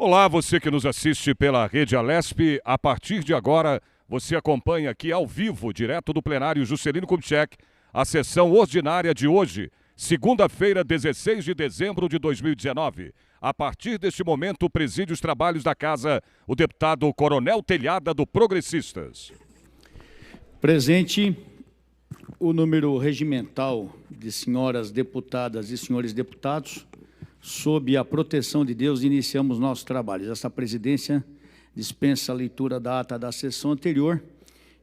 Olá, você que nos assiste pela Rede Alesp. A partir de agora, você acompanha aqui ao vivo, direto do plenário Juscelino Kubitschek, a sessão ordinária de hoje, segunda-feira, 16 de dezembro de 2019. A partir deste momento, preside os trabalhos da Casa o deputado Coronel Telhada, do Progressistas. Presente o número regimental de senhoras deputadas e senhores deputados. Sob a proteção de Deus, iniciamos nossos trabalhos. Essa presidência dispensa a leitura da ata da sessão anterior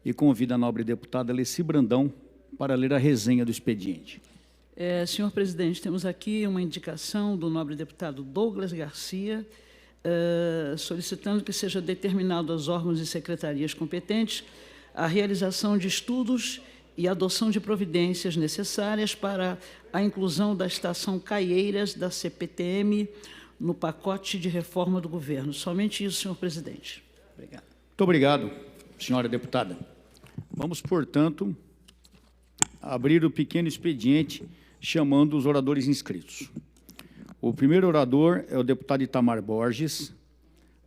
e convida a nobre deputada Alessi Brandão para ler a resenha do expediente. Senhor presidente, temos aqui uma indicação do nobre deputado Douglas Garcia, solicitando que seja determinado aos órgãos e secretarias competentes a realização de estudos e adoção de providências necessárias para a inclusão da estação Caieiras da CPTM no pacote de reforma do governo. Somente isso, senhor presidente. Obrigado. Muito obrigado, senhora deputada. Vamos, portanto, abrir o pequeno expediente chamando os oradores inscritos. O primeiro orador é o deputado Itamar Borges,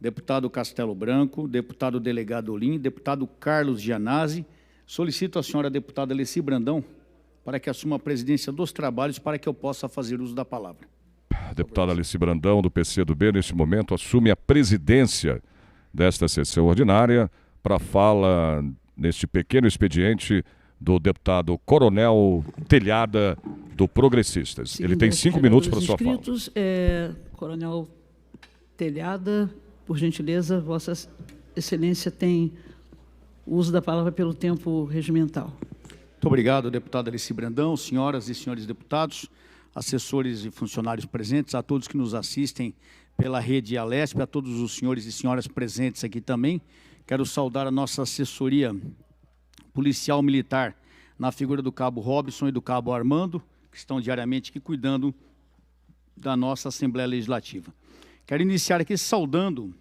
deputado Castelo Branco, deputado delegado Olim, deputado Carlos Gianazzi. Solicito a senhora deputada Alessi Brandão para que assuma a presidência dos trabalhos para que eu possa fazer uso da palavra. A deputada Alessi Brandão, do PCdoB, neste momento, assume a presidência desta sessão ordinária para fala, neste pequeno expediente, do deputado Coronel Telhada, do Progressistas. Seguindo, ele tem 5 minutos para sua fala. Coronel Telhada, por gentileza, Vossa Excelência tem o uso da palavra pelo tempo regimental. Muito obrigado, deputada Alessi Brandão, senhoras e senhores deputados, assessores e funcionários presentes, a todos que nos assistem pela rede Alesp, a todos os senhores e senhoras presentes aqui também. Quero saudar a nossa assessoria policial militar, na figura do cabo Robson e do cabo Armando, que estão diariamente aqui cuidando da nossa Assembleia Legislativa. Quero iniciar aqui saudando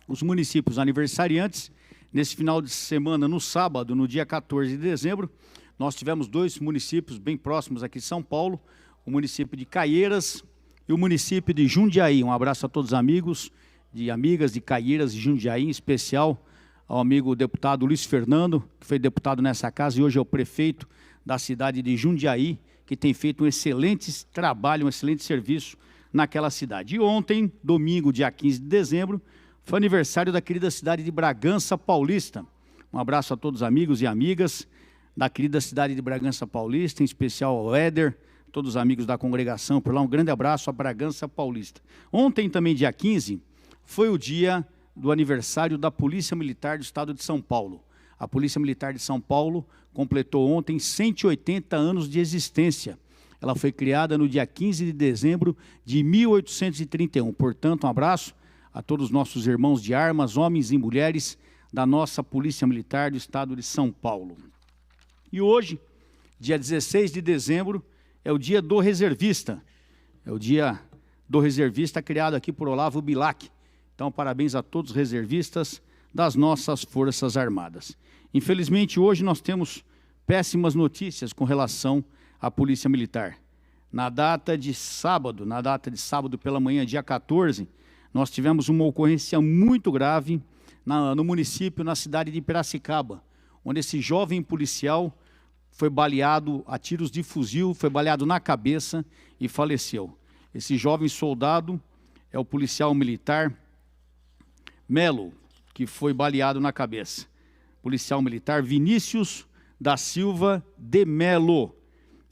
os municípios aniversariantes. Nesse final de semana, no sábado, no dia 14 de dezembro, nós tivemos dois municípios bem próximos aqui de São Paulo, o município de Caieiras e o município de Jundiaí. Um abraço a todos os amigos e amigas de Caieiras e Jundiaí, em especial ao amigo deputado Luiz Fernando, que foi deputado nessa casa e hoje é o prefeito da cidade de Jundiaí, que tem feito um excelente trabalho, um excelente serviço naquela cidade. E ontem, domingo, dia 15 de dezembro, foi aniversário da querida cidade de Bragança Paulista. Um abraço a todos os amigos e amigas da querida cidade de Bragança Paulista, em especial ao Éder, todos os amigos da congregação por lá. Um grande abraço a Bragança Paulista. Ontem, também, dia 15, foi o dia do aniversário da Polícia Militar do Estado de São Paulo. A Polícia Militar de São Paulo completou ontem 180 anos de existência. Ela foi criada no dia 15 de dezembro de 1831. Portanto, um abraço a todos os nossos irmãos de armas, homens e mulheres da nossa Polícia Militar do Estado de São Paulo. E hoje, dia 16 de dezembro, é o dia do reservista. É o dia do reservista criado aqui por Olavo Bilac. Então, parabéns a todos os reservistas das nossas Forças Armadas. Infelizmente, hoje nós temos péssimas notícias com relação à Polícia Militar. Na data de sábado pela manhã, dia 14, nós tivemos uma ocorrência muito grave no município, na cidade de Piracicaba, onde esse jovem policial foi baleado a tiros de fuzil, foi baleado na cabeça e faleceu. Esse jovem soldado é o policial militar Melo, que foi baleado na cabeça. Policial militar Vinícius da Silva de Melo.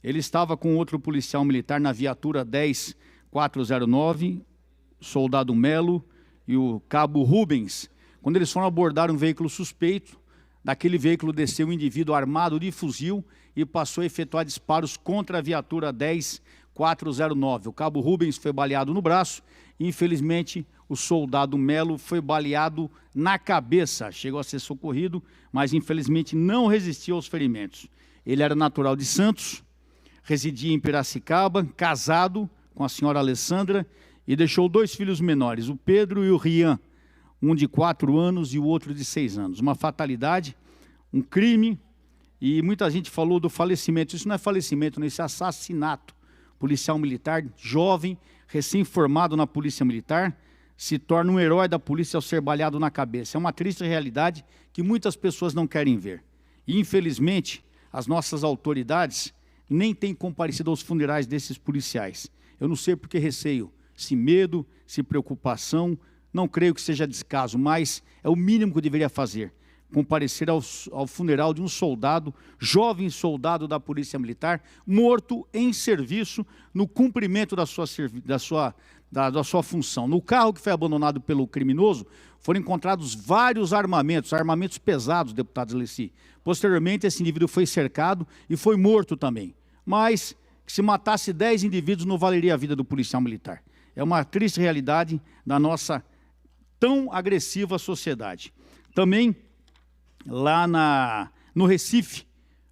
Ele estava com outro policial militar na viatura 10409, soldado Melo e o cabo Rubens. Quando eles foram abordar um veículo suspeito, daquele veículo desceu um indivíduo armado de fuzil e passou a efetuar disparos contra a viatura 10409. O cabo Rubens foi baleado no braço e, infelizmente, o soldado Melo foi baleado na cabeça. Chegou a ser socorrido, mas, infelizmente, não resistiu aos ferimentos. Ele era natural de Santos, residia em Piracicaba, casado com a senhora Alessandra e deixou dois filhos menores, o Pedro e o Rian, um de 4 anos e o outro de 6 anos. Uma fatalidade, um crime, e muita gente falou do falecimento. Isso não é falecimento, não, isso é assassinato. Policial militar, jovem, recém-formado na Polícia Militar, se torna um herói da polícia ao ser baleado na cabeça. É uma triste realidade que muitas pessoas não querem ver. E, infelizmente, as nossas autoridades nem têm comparecido aos funerais desses policiais. Eu não sei por que receio, se medo, se preocupação, não creio que seja descaso, mas é o mínimo que eu deveria fazer. Comparecer ao funeral de um soldado, jovem soldado da Polícia Militar, morto em serviço, no cumprimento da sua função. No carro que foi abandonado pelo criminoso, foram encontrados vários armamentos pesados, deputado Zleci. Posteriormente, esse indivíduo foi cercado e foi morto também. Mas, se matasse 10 indivíduos, não valeria a vida do policial militar. É uma triste realidade da nossa tão agressiva sociedade. Também, lá no Recife,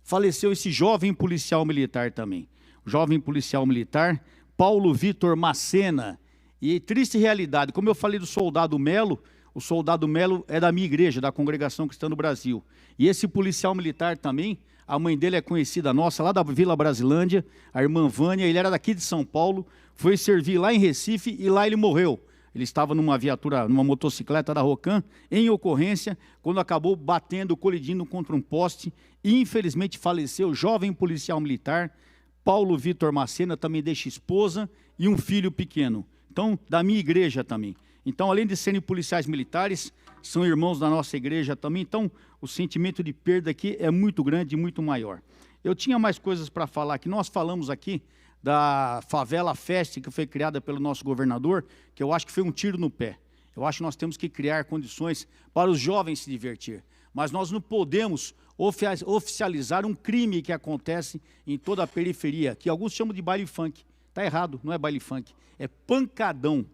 faleceu esse jovem policial militar também. O jovem policial militar, Paulo Vitor Macena. E triste realidade, como eu falei do soldado Melo, o soldado Melo é da minha igreja, da Congregação Cristã do Brasil. E esse policial militar também, a mãe dele é conhecida nossa, lá da Vila Brasilândia, a irmã Vânia, ele era daqui de São Paulo, foi servir lá em Recife e lá ele morreu. Ele estava numa viatura, numa motocicleta da Rocan, em ocorrência, quando acabou batendo, colidindo contra um poste, e infelizmente faleceu, jovem policial militar, Paulo Vitor Macena, também deixa esposa e um filho pequeno. Então, da minha igreja também. Então, além de serem policiais militares, são irmãos da nossa igreja também. Então, o sentimento de perda aqui é muito grande e muito maior. Eu tinha mais coisas para falar aqui. Nós falamos aqui da Favela Fest, que foi criada pelo nosso governador, que eu acho que foi um tiro no pé. Eu acho que nós temos que criar condições para os jovens se divertir. Mas nós não podemos oficializar um crime que acontece em toda a periferia, que alguns chamam de baile funk. Está errado, não é baile funk, é pancadão.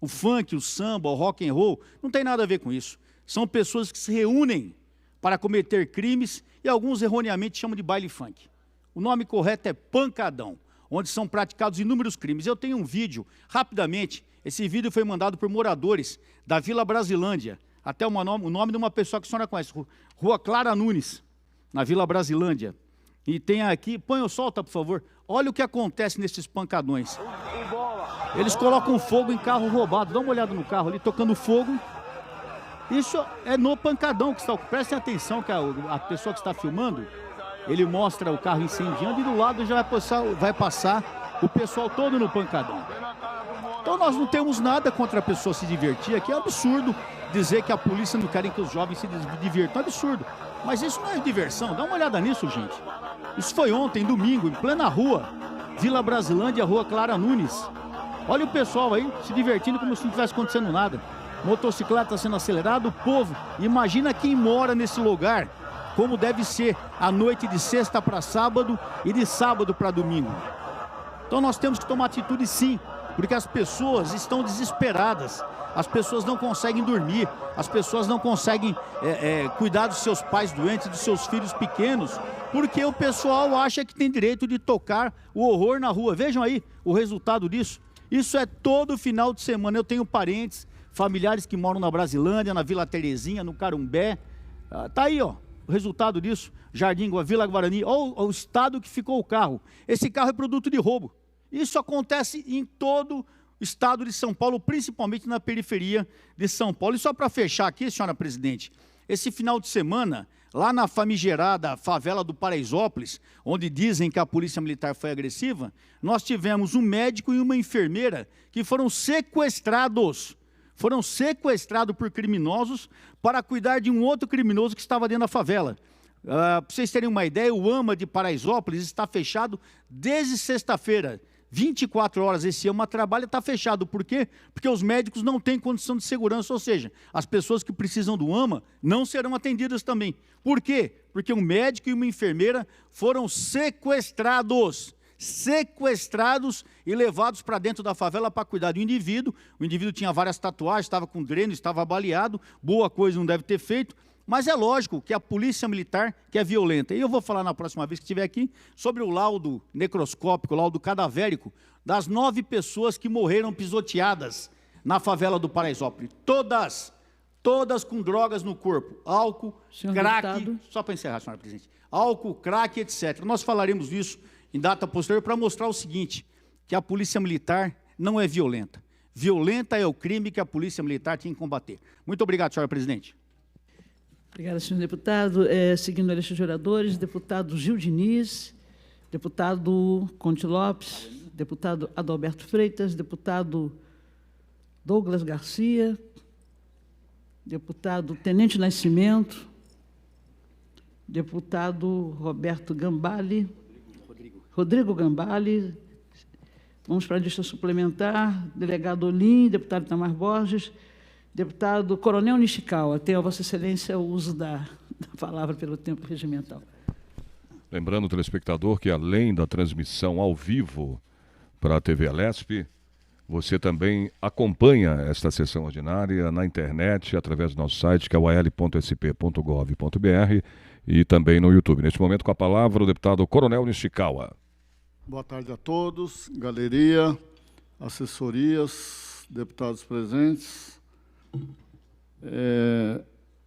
O funk, o samba, o rock and roll, não tem nada a ver com isso. São pessoas que se reúnem para cometer crimes e alguns erroneamente chamam de baile funk. O nome correto é pancadão, onde são praticados inúmeros crimes. Eu tenho um vídeo, rapidamente, esse vídeo foi mandado por moradores da Vila Brasilândia, até o nome de uma pessoa que a senhora conhece, Rua Clara Nunes, na Vila Brasilândia. E tem aqui, solta por favor, olha o que acontece nesses pancadões. Eles colocam fogo em carro roubado, dá uma olhada no carro ali, tocando fogo. Isso é no pancadão que está, prestem atenção que a pessoa que está filmando, ele mostra o carro incendiando e do lado já vai passar o pessoal todo no pancadão. Então nós não temos nada contra a pessoa se divertir aqui, é um absurdo dizer que a polícia não quer que os jovens se divirtam, é um absurdo. Mas isso não é diversão, dá uma olhada nisso, gente. Isso foi ontem, domingo, em plena rua, Vila Brasilândia, Rua Clara Nunes. Olha o pessoal aí se divertindo como se não estivesse acontecendo nada. Motocicleta sendo acelerada, o povo. Imagina quem mora nesse lugar, como deve ser a noite de sexta para sábado e de sábado para domingo. Então nós temos que tomar atitude sim, porque as pessoas estão desesperadas. As pessoas não conseguem dormir, as pessoas não conseguem cuidar dos seus pais doentes, dos seus filhos pequenos, porque o pessoal acha que tem direito de tocar o horror na rua. Vejam aí o resultado disso. Isso é todo final de semana. Eu tenho parentes, familiares que moram na Brasilândia, na Vila Terezinha, no Carumbé. Tá aí, ó, o resultado disso. Jardim, Vila Guarani, olha o estado que ficou o carro. Esse carro é produto de roubo. Isso acontece em todo o estado de São Paulo, principalmente na periferia de São Paulo. E só para fechar aqui, senhora presidente, esse final de semana, lá na famigerada favela do Paraisópolis, onde dizem que a polícia militar foi agressiva, nós tivemos um médico e uma enfermeira que foram sequestrados por criminosos para cuidar de um outro criminoso que estava dentro da favela. Para vocês terem uma ideia, o AMA de Paraisópolis está fechado desde sexta-feira. 24 horas esse AMA trabalha, está fechado. Por quê? Porque os médicos não têm condição de segurança, ou seja, as pessoas que precisam do AMA não serão atendidas também. Por quê? Porque um médico e uma enfermeira foram sequestrados e levados para dentro da favela para cuidar do indivíduo. O indivíduo tinha várias tatuagens, estava com dreno, estava baleado, boa coisa não deve ter feito. Mas é lógico que a polícia militar que é violenta. E eu vou falar na próxima vez que estiver aqui sobre o laudo necroscópico, o laudo cadavérico, das 9 pessoas que morreram pisoteadas na favela do Paraisópolis. Todas com drogas no corpo. Álcool, crack, só para encerrar, senhora presidente. Álcool, crack, etc. Nós falaremos disso em data posterior para mostrar o seguinte, que a polícia militar não é violenta. violenta é o crime que a Polícia Militar tinha que combater. Muito obrigado, senhora presidente. Obrigada, senhor deputado. Seguindo a lista de oradores, deputado Gil Diniz, deputado Conte Lopes, deputado Adalberto Freitas, deputado Douglas Garcia, deputado Tenente Nascimento, deputado Roberto Gambale, Rodrigo Gambale. Vamos para a lista suplementar, delegado Olim, deputado Itamar Borges, deputado Coronel Nishikawa. Tenho a Vossa Excelência o uso da palavra pelo tempo regimental. Lembrando, telespectador, que além da transmissão ao vivo para a TV Alesp, você também acompanha esta sessão ordinária na internet, através do nosso site, que é o al.sp.gov.br, e também no YouTube. Neste momento, com a palavra, o deputado Coronel Nishikawa. Boa tarde a todos, galeria, assessorias, deputados presentes.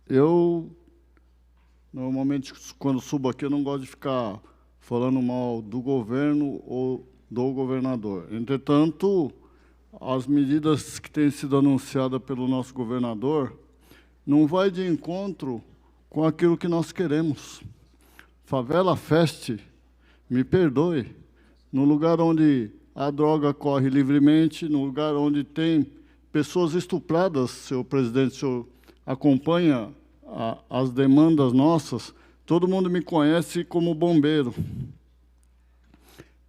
Eu, normalmente, quando subo aqui, eu não gosto de ficar falando mal do governo ou do governador. Entretanto, as medidas que têm sido anunciadas pelo nosso governador não vai de encontro com aquilo que nós queremos. Favela Fest, me perdoe, no lugar onde a droga corre livremente, no lugar onde tem pessoas estupradas, senhor presidente, o senhor acompanha as demandas nossas, todo mundo me conhece como bombeiro.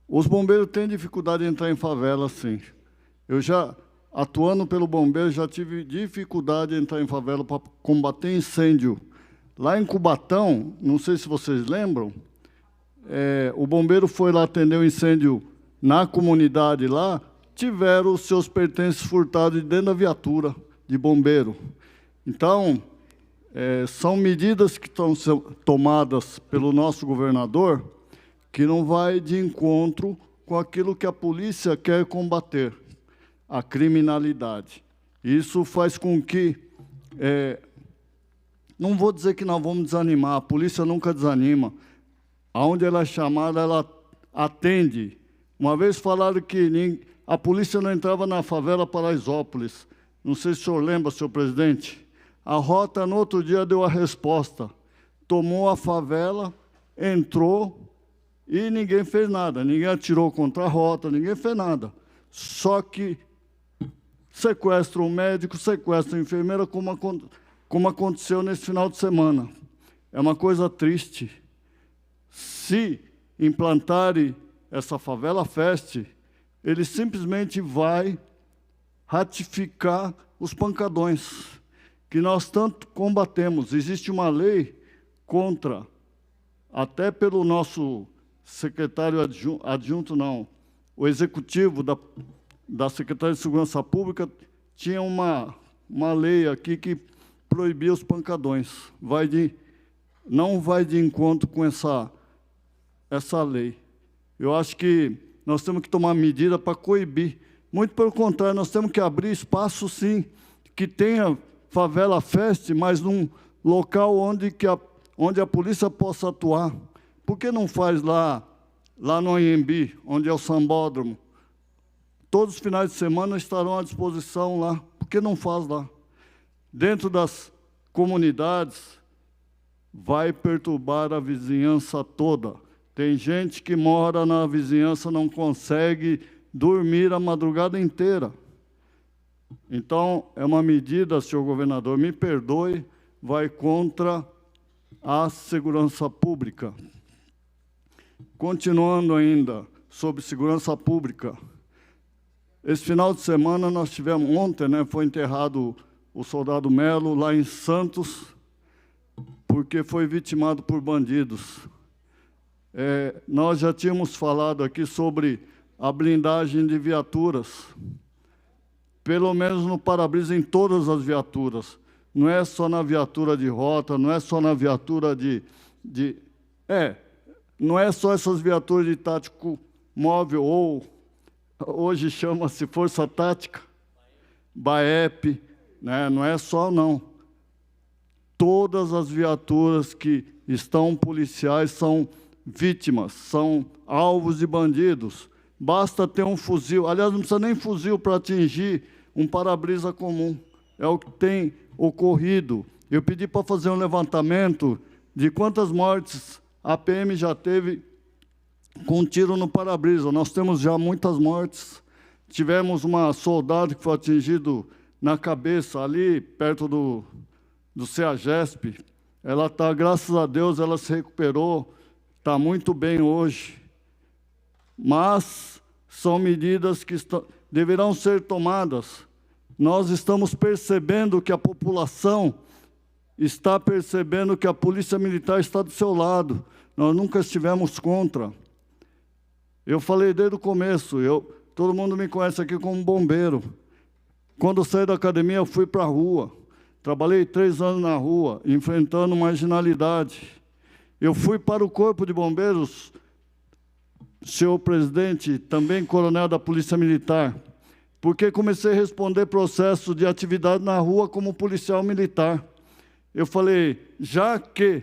Os bombeiros têm dificuldade de entrar em favela, sim. Eu já, atuando pelo bombeiro, já tive dificuldade de entrar em favela para combater incêndio. Lá em Cubatão, não sei se vocês lembram, o bombeiro foi lá atender o incêndio na comunidade lá, tiveram os seus pertences furtados dentro da viatura de bombeiro. Então, são medidas que estão sendo tomadas pelo nosso governador que não vai de encontro com aquilo que a polícia quer combater, a criminalidade. Isso faz com que, não vou dizer que nós vamos desanimar, a polícia nunca desanima. Aonde ela é chamada, ela atende. Uma vez falaram que a polícia não entrava na favela Paraisópolis. Não sei se o senhor lembra, senhor presidente. A rota, no outro dia, deu a resposta. Tomou a favela, entrou e ninguém fez nada. Ninguém atirou contra a rota, ninguém fez nada. Só que sequestra um médico, sequestra a enfermeira, como aconteceu nesse final de semana. É uma coisa triste. Se implantarem essa Favela Fest, ele simplesmente vai ratificar os pancadões, que nós tanto combatemos. Existe uma lei contra, até pelo nosso secretário adjunto, não, o executivo da Secretaria de Segurança Pública tinha uma lei aqui que proibia os pancadões. Não vai de encontro com essa lei. Eu acho que nós temos que tomar medida para coibir. Muito pelo contrário, nós temos que abrir espaço, sim, que tenha Favela Fest, mas num local onde a polícia possa atuar. Por que não faz lá no Anhembi, onde é o sambódromo? Todos os finais de semana estarão à disposição lá. Por que não faz lá? Dentro das comunidades, vai perturbar a vizinhança toda. Tem gente que mora na vizinhança, não consegue dormir a madrugada inteira. Então, é uma medida, senhor governador, me perdoe, vai contra a segurança pública. Continuando ainda sobre segurança pública, esse final de semana nós tivemos, ontem, foi enterrado o soldado Melo lá em Santos, porque foi vitimado por bandidos. Nós já tínhamos falado aqui sobre a blindagem de viaturas, pelo menos no para-brisa em todas as viaturas. Não é só na viatura de rota, não é só na viatura não é só essas viaturas de tático móvel, ou hoje chama-se Força Tática, BAEP, não é só, não. Todas as viaturas que estão policiais são vítimas, são alvos de bandidos. Basta ter um fuzil, aliás, não precisa nem fuzil para atingir um para-brisa comum. É o que tem ocorrido. Eu pedi para fazer um levantamento de quantas mortes a PM já teve com um tiro no para-brisa. Nós temos já muitas mortes. Tivemos uma soldado que foi atingido na cabeça, ali perto do CEAGESP. Ela está, graças a Deus, ela se recuperou, está muito bem hoje. Mas são medidas que deverão ser tomadas. Nós estamos percebendo que a população está percebendo que a Polícia Militar está do seu lado. Nós nunca estivemos contra. Eu falei desde o começo, todo mundo me conhece aqui como bombeiro. Quando eu saí da academia, eu fui para a rua. Trabalhei 3 anos na rua, enfrentando marginalidade. Eu fui para o Corpo de Bombeiros, senhor presidente, também coronel da Polícia Militar, porque comecei a responder processo de atividade na rua como policial militar. Eu falei, já que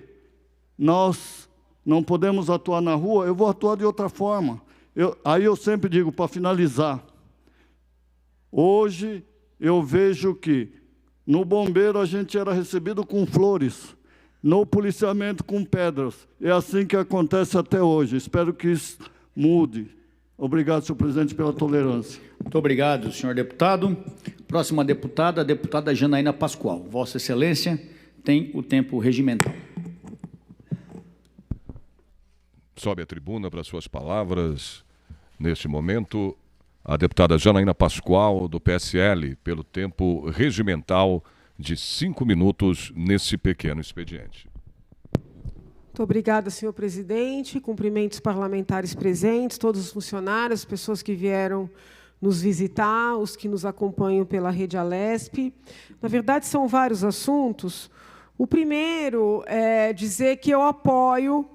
nós não podemos atuar na rua, eu vou atuar de outra forma. Aí eu sempre digo, para finalizar, hoje eu vejo que no bombeiro a gente era recebido com flores, no policiamento com pedras. É assim que acontece até hoje. Espero que isso mude. Obrigado, senhor presidente, pela tolerância. Muito obrigado, senhor deputado. Próxima deputada, a deputada Janaína Pascoal. Vossa Excelência tem o tempo regimental. Sobe a tribuna para suas palavras. Neste momento, a deputada Janaína Pascoal, do PSL, pelo tempo regimental de 5 minutos nesse pequeno expediente. Muito obrigada, senhor presidente. Cumprimentos parlamentares presentes, todos os funcionários, as pessoas que vieram nos visitar, os que nos acompanham pela Rede Alesp. Na verdade, são vários assuntos. O primeiro é dizer que eu apoio,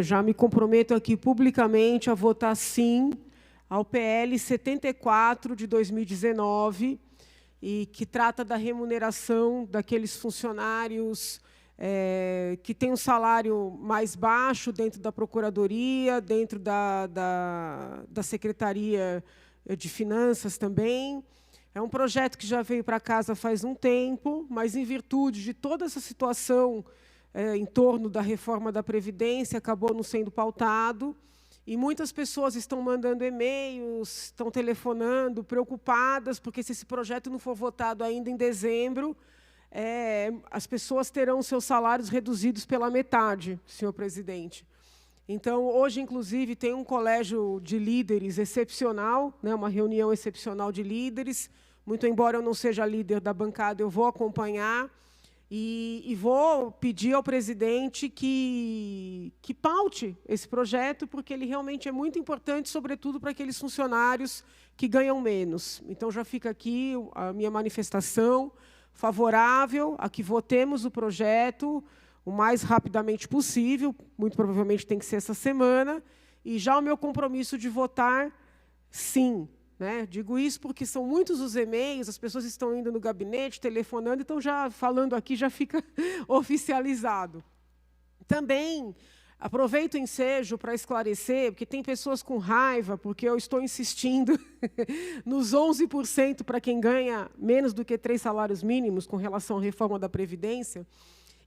já me comprometo aqui publicamente a votar sim ao PL 74 de 2019, e que trata da remuneração daqueles funcionários que têm um salário mais baixo dentro da Procuradoria, dentro da Secretaria de Finanças também. É um projeto que já veio para casa faz um tempo, mas, em virtude de toda essa situação em torno da reforma da Previdência, acabou não sendo pautado, e muitas pessoas estão mandando e-mails, estão telefonando, preocupadas, porque se esse projeto não for votado ainda em dezembro, as pessoas terão seus salários reduzidos pela metade, senhor presidente. Então, hoje, inclusive, tem um colégio de líderes excepcional, uma reunião excepcional de líderes. Muito embora eu não seja líder da bancada, eu vou acompanhar e vou pedir ao presidente que paute esse projeto, porque ele realmente é muito importante, sobretudo para aqueles funcionários que ganham menos. Então, já fica aqui a minha manifestação favorável a que votemos o projeto o mais rapidamente possível, muito provavelmente tem que ser essa semana, e já o meu compromisso de votar sim. Digo isso porque são muitos os e-mails, as pessoas estão indo no gabinete, telefonando, então, já falando aqui, já fica oficializado. Também aproveito o ensejo para esclarecer, porque tem pessoas com raiva, porque eu estou insistindo nos 11% para quem ganha menos do que 3 salários mínimos com relação à reforma da Previdência.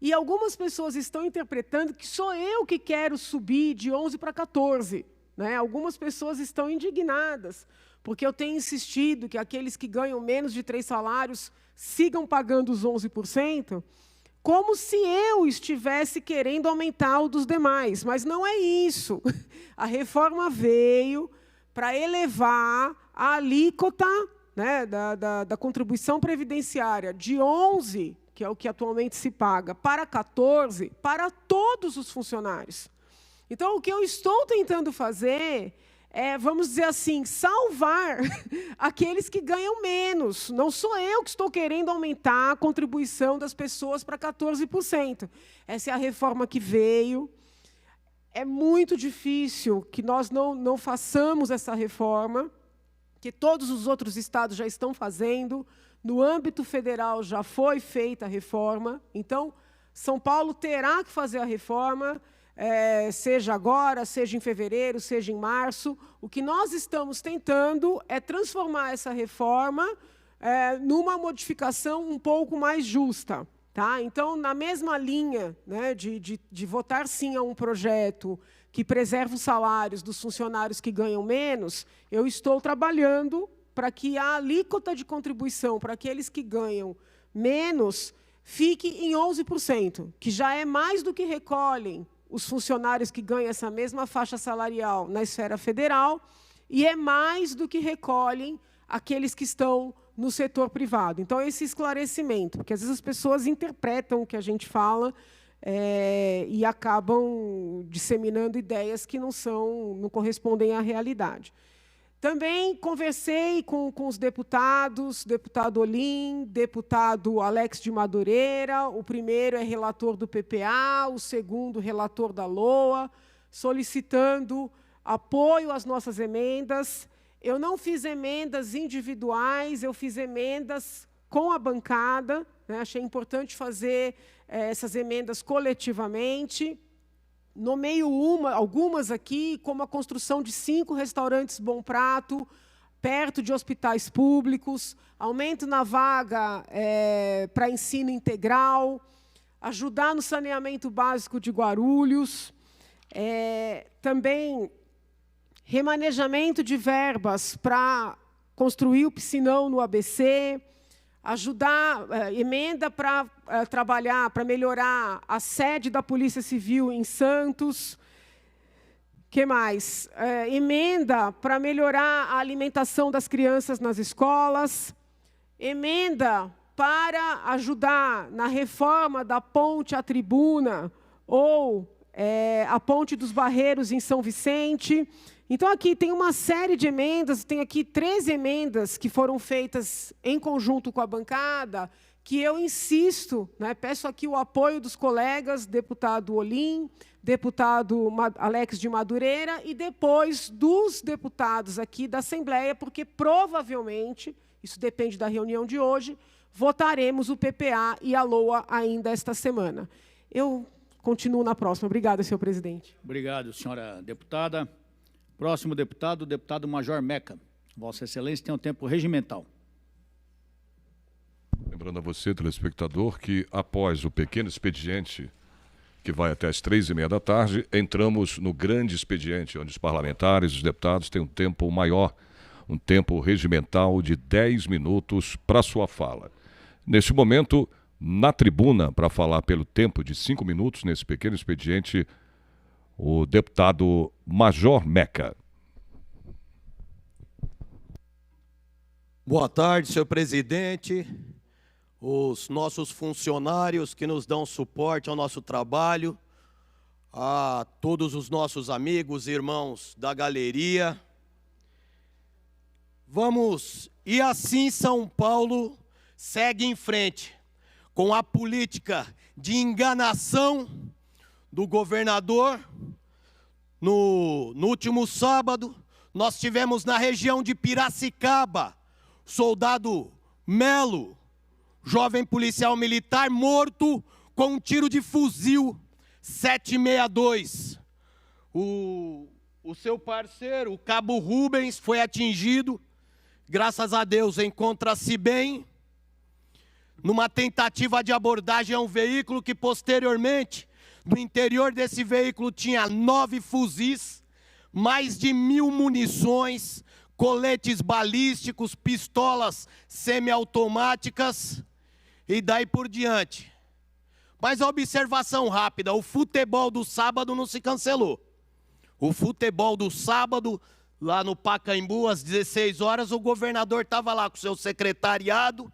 E algumas pessoas estão interpretando que sou eu que quero subir de 11 para 14. Algumas pessoas estão indignadas, porque eu tenho insistido que aqueles que ganham menos de 3 salários sigam pagando os 11%, como se eu estivesse querendo aumentar o dos demais. Mas não é isso. A reforma veio para elevar a alíquota da contribuição previdenciária de 11%, que é o que atualmente se paga, para 14%, para todos os funcionários. Então, o que eu estou tentando fazer é, vamos dizer assim, salvar aqueles que ganham menos. Não sou eu que estou querendo aumentar a contribuição das pessoas para 14%. Essa é a reforma que veio. É muito difícil que nós não façamos essa reforma, que todos os outros estados já estão fazendo. No âmbito federal já foi feita a reforma. Então, São Paulo terá que fazer a reforma, seja agora, seja em fevereiro, seja em março. O que nós estamos tentando é transformar essa reforma numa modificação um pouco mais justa. Tá? Então, na mesma linha, né, de votar sim a um projeto que preserva os salários dos funcionários que ganham menos, eu estou trabalhando para que a alíquota de contribuição para aqueles que ganham menos fique em 11%, que já é mais do que recolhem os funcionários que ganham essa mesma faixa salarial na esfera federal, e é mais do que recolhem aqueles que estão no setor privado. Então, esse esclarecimento, porque às vezes as pessoas interpretam o que a gente fala e acabam disseminando ideias que não correspondem à realidade. Também conversei com os deputados, deputado Olim, deputado Alex de Madureira, o primeiro é relator do PPA, o segundo relator da LOA, solicitando apoio às nossas emendas. Eu não fiz emendas individuais, eu fiz emendas com a bancada, né? Achei importante fazer essas emendas coletivamente. Nomeio algumas aqui, como a construção de 5 restaurantes Bom Prato, perto de hospitais públicos, aumento na vaga para ensino integral, ajudar no saneamento básico de Guarulhos, também remanejamento de verbas para construir o piscinão no ABC, ajudar, emenda para trabalhar, para melhorar a sede da Polícia Civil em Santos. Que mais? Emenda para melhorar a alimentação das crianças nas escolas. Emenda para ajudar na reforma da ponte à Tribuna ou a ponte dos Barreiros em São Vicente. Então, aqui tem uma série de emendas, tem aqui 13 emendas que foram feitas em conjunto com a bancada, que eu insisto, né, peço aqui o apoio dos colegas, deputado Olim, deputado Alex de Madureira, e depois dos deputados aqui da Assembleia, porque provavelmente, isso depende da reunião de hoje, votaremos o PPA e a LOA ainda esta semana. Eu continuo na próxima. Obrigada, senhor presidente. Obrigado, senhora deputada. Próximo deputado, o deputado Major Meca. Vossa Excelência tem um tempo regimental. Lembrando a você, telespectador, que após o pequeno expediente, que vai até as 3h30 da tarde, entramos no grande expediente, onde os parlamentares, os deputados têm um tempo maior, um tempo regimental de 10 minutos para sua fala. Neste momento, na tribuna, para falar pelo tempo de 5 minutos, nesse pequeno expediente, o deputado Major Meca. Boa tarde, senhor presidente, os nossos funcionários que nos dão suporte ao nosso trabalho, a todos os nossos amigos e irmãos da galeria. Vamos, e assim São Paulo segue em frente com a política de enganação do governador. No último sábado, nós tivemos na região de Piracicaba, soldado Melo, jovem policial militar, morto com um tiro de fuzil 762. O seu parceiro, o cabo Rubens, foi atingido, graças a Deus encontra-se bem, numa tentativa de abordagem a um veículo que posteriormente, no interior desse veículo tinha 9 fuzis, mais de 1000 munições, coletes balísticos, pistolas semiautomáticas e daí por diante. Mas a observação rápida, o futebol do sábado não se cancelou. O futebol do sábado, lá no Pacaembu, às 16 horas, o governador estava lá com o seu secretariado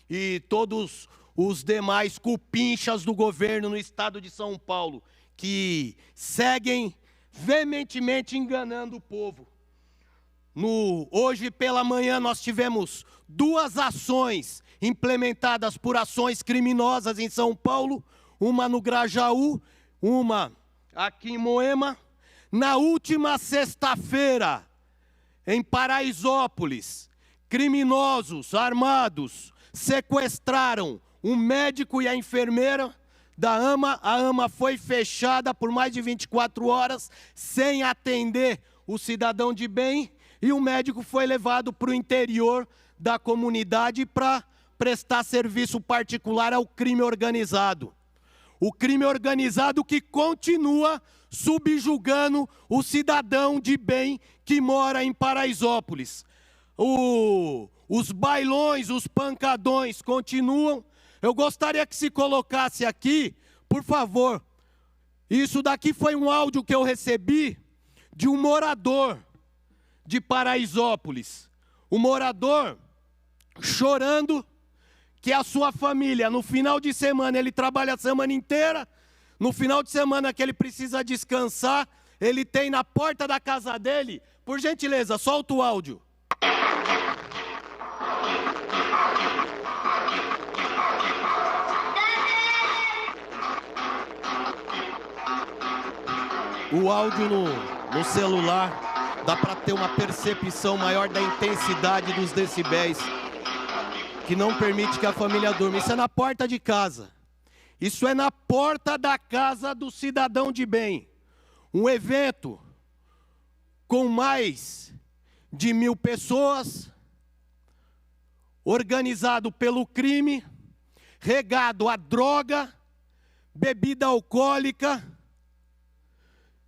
e todos os demais cupinchas do governo no estado de São Paulo, que seguem veementemente enganando o povo. Hoje pela manhã nós tivemos 2 ações implementadas por ações criminosas em São Paulo, uma no Grajaú, uma aqui em Moema. Na última sexta-feira, em Paraisópolis, criminosos armados sequestraram um médico e a enfermeira da AMA. A AMA foi fechada por mais de 24 horas, sem atender o cidadão de bem, e o médico foi levado para o interior da comunidade para prestar serviço particular ao crime organizado. O crime organizado que continua subjugando o cidadão de bem que mora em Paraisópolis. Os bailões, os pancadões continuam. Eu gostaria que se colocasse aqui, por favor, isso daqui foi um áudio que eu recebi de um morador de Paraisópolis. O morador chorando que a sua família, no final de semana, ele trabalha a semana inteira, no final de semana que ele precisa descansar, ele tem na porta da casa dele, por gentileza, solta o áudio. O áudio no celular dá para ter uma percepção maior da intensidade dos decibéis, que não permite que a família durma. Isso é na porta de casa. Isso é na porta da casa do cidadão de bem. Um evento com mais de 1000 pessoas, organizado pelo crime, regado a droga, bebida alcoólica,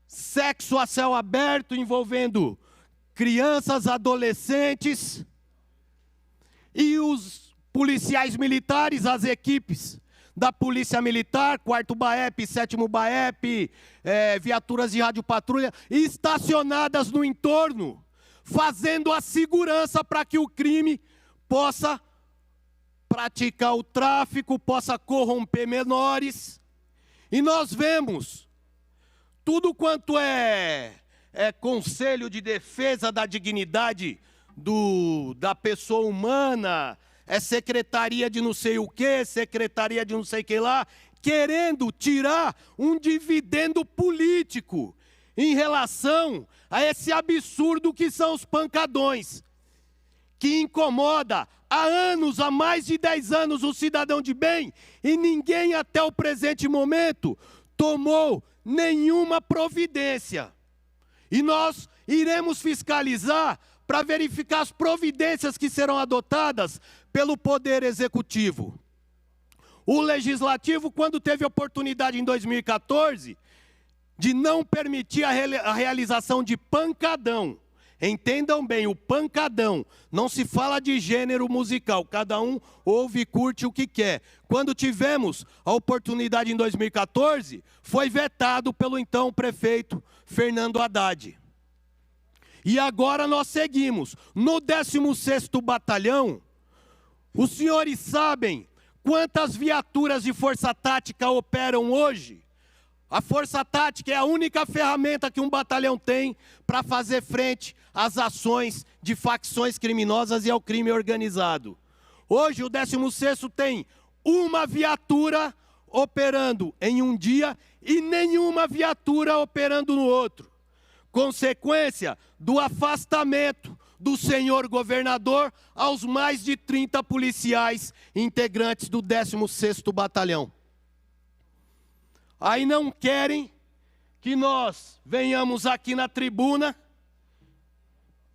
sexo a céu aberto envolvendo crianças, adolescentes, e os policiais militares, as equipes da Polícia Militar, 4º BAEP, 7º BAEP, viaturas de radiopatrulha, estacionadas no entorno, fazendo a segurança para que o crime possa praticar o tráfico, possa corromper menores. E nós vemos tudo quanto é conselho de defesa da dignidade da pessoa humana, secretaria de não sei o que, secretaria de não sei o que lá, querendo tirar um dividendo político em relação a esse absurdo que são os pancadões, que incomoda há anos, há mais de 10 anos, o cidadão de bem, e ninguém até o presente momento tomou nenhuma providência. E nós iremos fiscalizar para verificar as providências que serão adotadas pelo Poder Executivo. O Legislativo, quando teve oportunidade em 2014, de não permitir a realização de pancadão. Entendam bem, o pancadão, não se fala de gênero musical, cada um ouve e curte o que quer. Quando tivemos a oportunidade em 2014, foi vetado pelo então prefeito Fernando Haddad. E agora nós seguimos. No 16º Batalhão, os senhores sabem quantas viaturas de força tática operam hoje? A força tática é a única ferramenta que um batalhão tem para fazer frente às ações de facções criminosas e ao crime organizado. Hoje o 16º tem uma viatura operando em um dia e nenhuma viatura operando no outro. Consequência do afastamento do senhor governador aos mais de 30 policiais integrantes do 16º Batalhão. Aí não querem que nós venhamos aqui na tribuna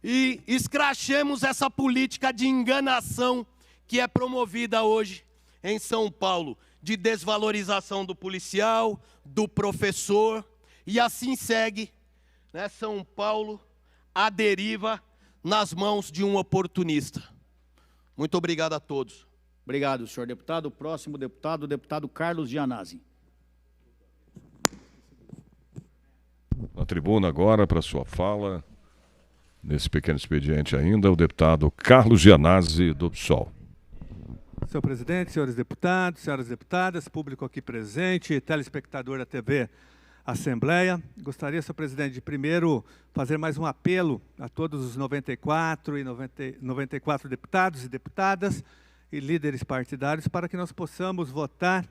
e escrachemos essa política de enganação que é promovida hoje em São Paulo, de desvalorização do policial, do professor, e assim segue, né, São Paulo à deriva nas mãos de um oportunista. Muito obrigado a todos. Obrigado, senhor deputado. O próximo deputado, o deputado Carlos Gianazzi. Na tribuna agora, para sua fala, nesse pequeno expediente ainda, o deputado Carlos Gianazzi, do PSOL. Senhor presidente, senhores deputados, senhoras deputadas, público aqui presente, telespectador da TV Assembleia, gostaria, senhor presidente, de primeiro fazer mais um apelo a todos os 94 deputados e deputadas e líderes partidários para que nós possamos votar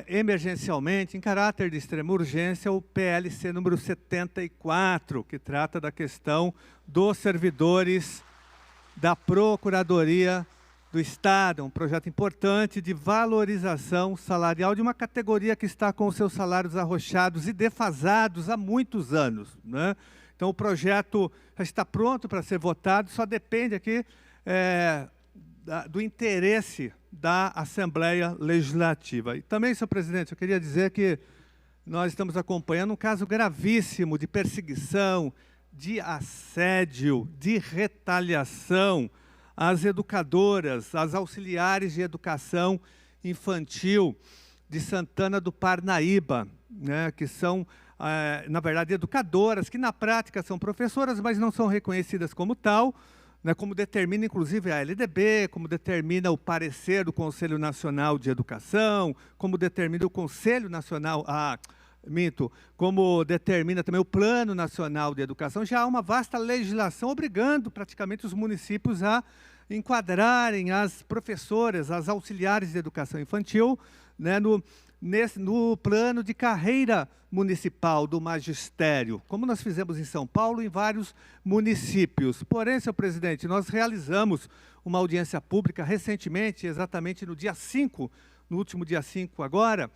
emergencialmente, em caráter de extrema urgência, o PLC número 74, que trata da questão dos servidores da Procuradoria do Estado, um projeto importante de valorização salarial de uma categoria que está com os seus salários arrochados e defasados há muitos anos, né? Então o projeto já está pronto para ser votado, só depende aqui do interesse da Assembleia Legislativa. E também, senhor presidente, eu queria dizer que nós estamos acompanhando um caso gravíssimo de perseguição, de assédio, de retaliação às educadoras, às auxiliares de educação infantil de Santana do Parnaíba, né, que são, na verdade, educadoras, que na prática são professoras, mas não são reconhecidas como tal, né, como determina, inclusive, a LDB, como determina o parecer do Conselho Nacional de Educação, como determina o Conselho Nacional, como determina também o Plano Nacional de Educação. Já há uma vasta legislação obrigando praticamente os municípios a enquadrarem as professoras, as auxiliares de educação infantil, né, no plano de carreira municipal do magistério, como nós fizemos em São Paulo e em vários municípios. Porém, senhor presidente, nós realizamos uma audiência pública recentemente, exatamente no dia 5, no último dia 5 agora,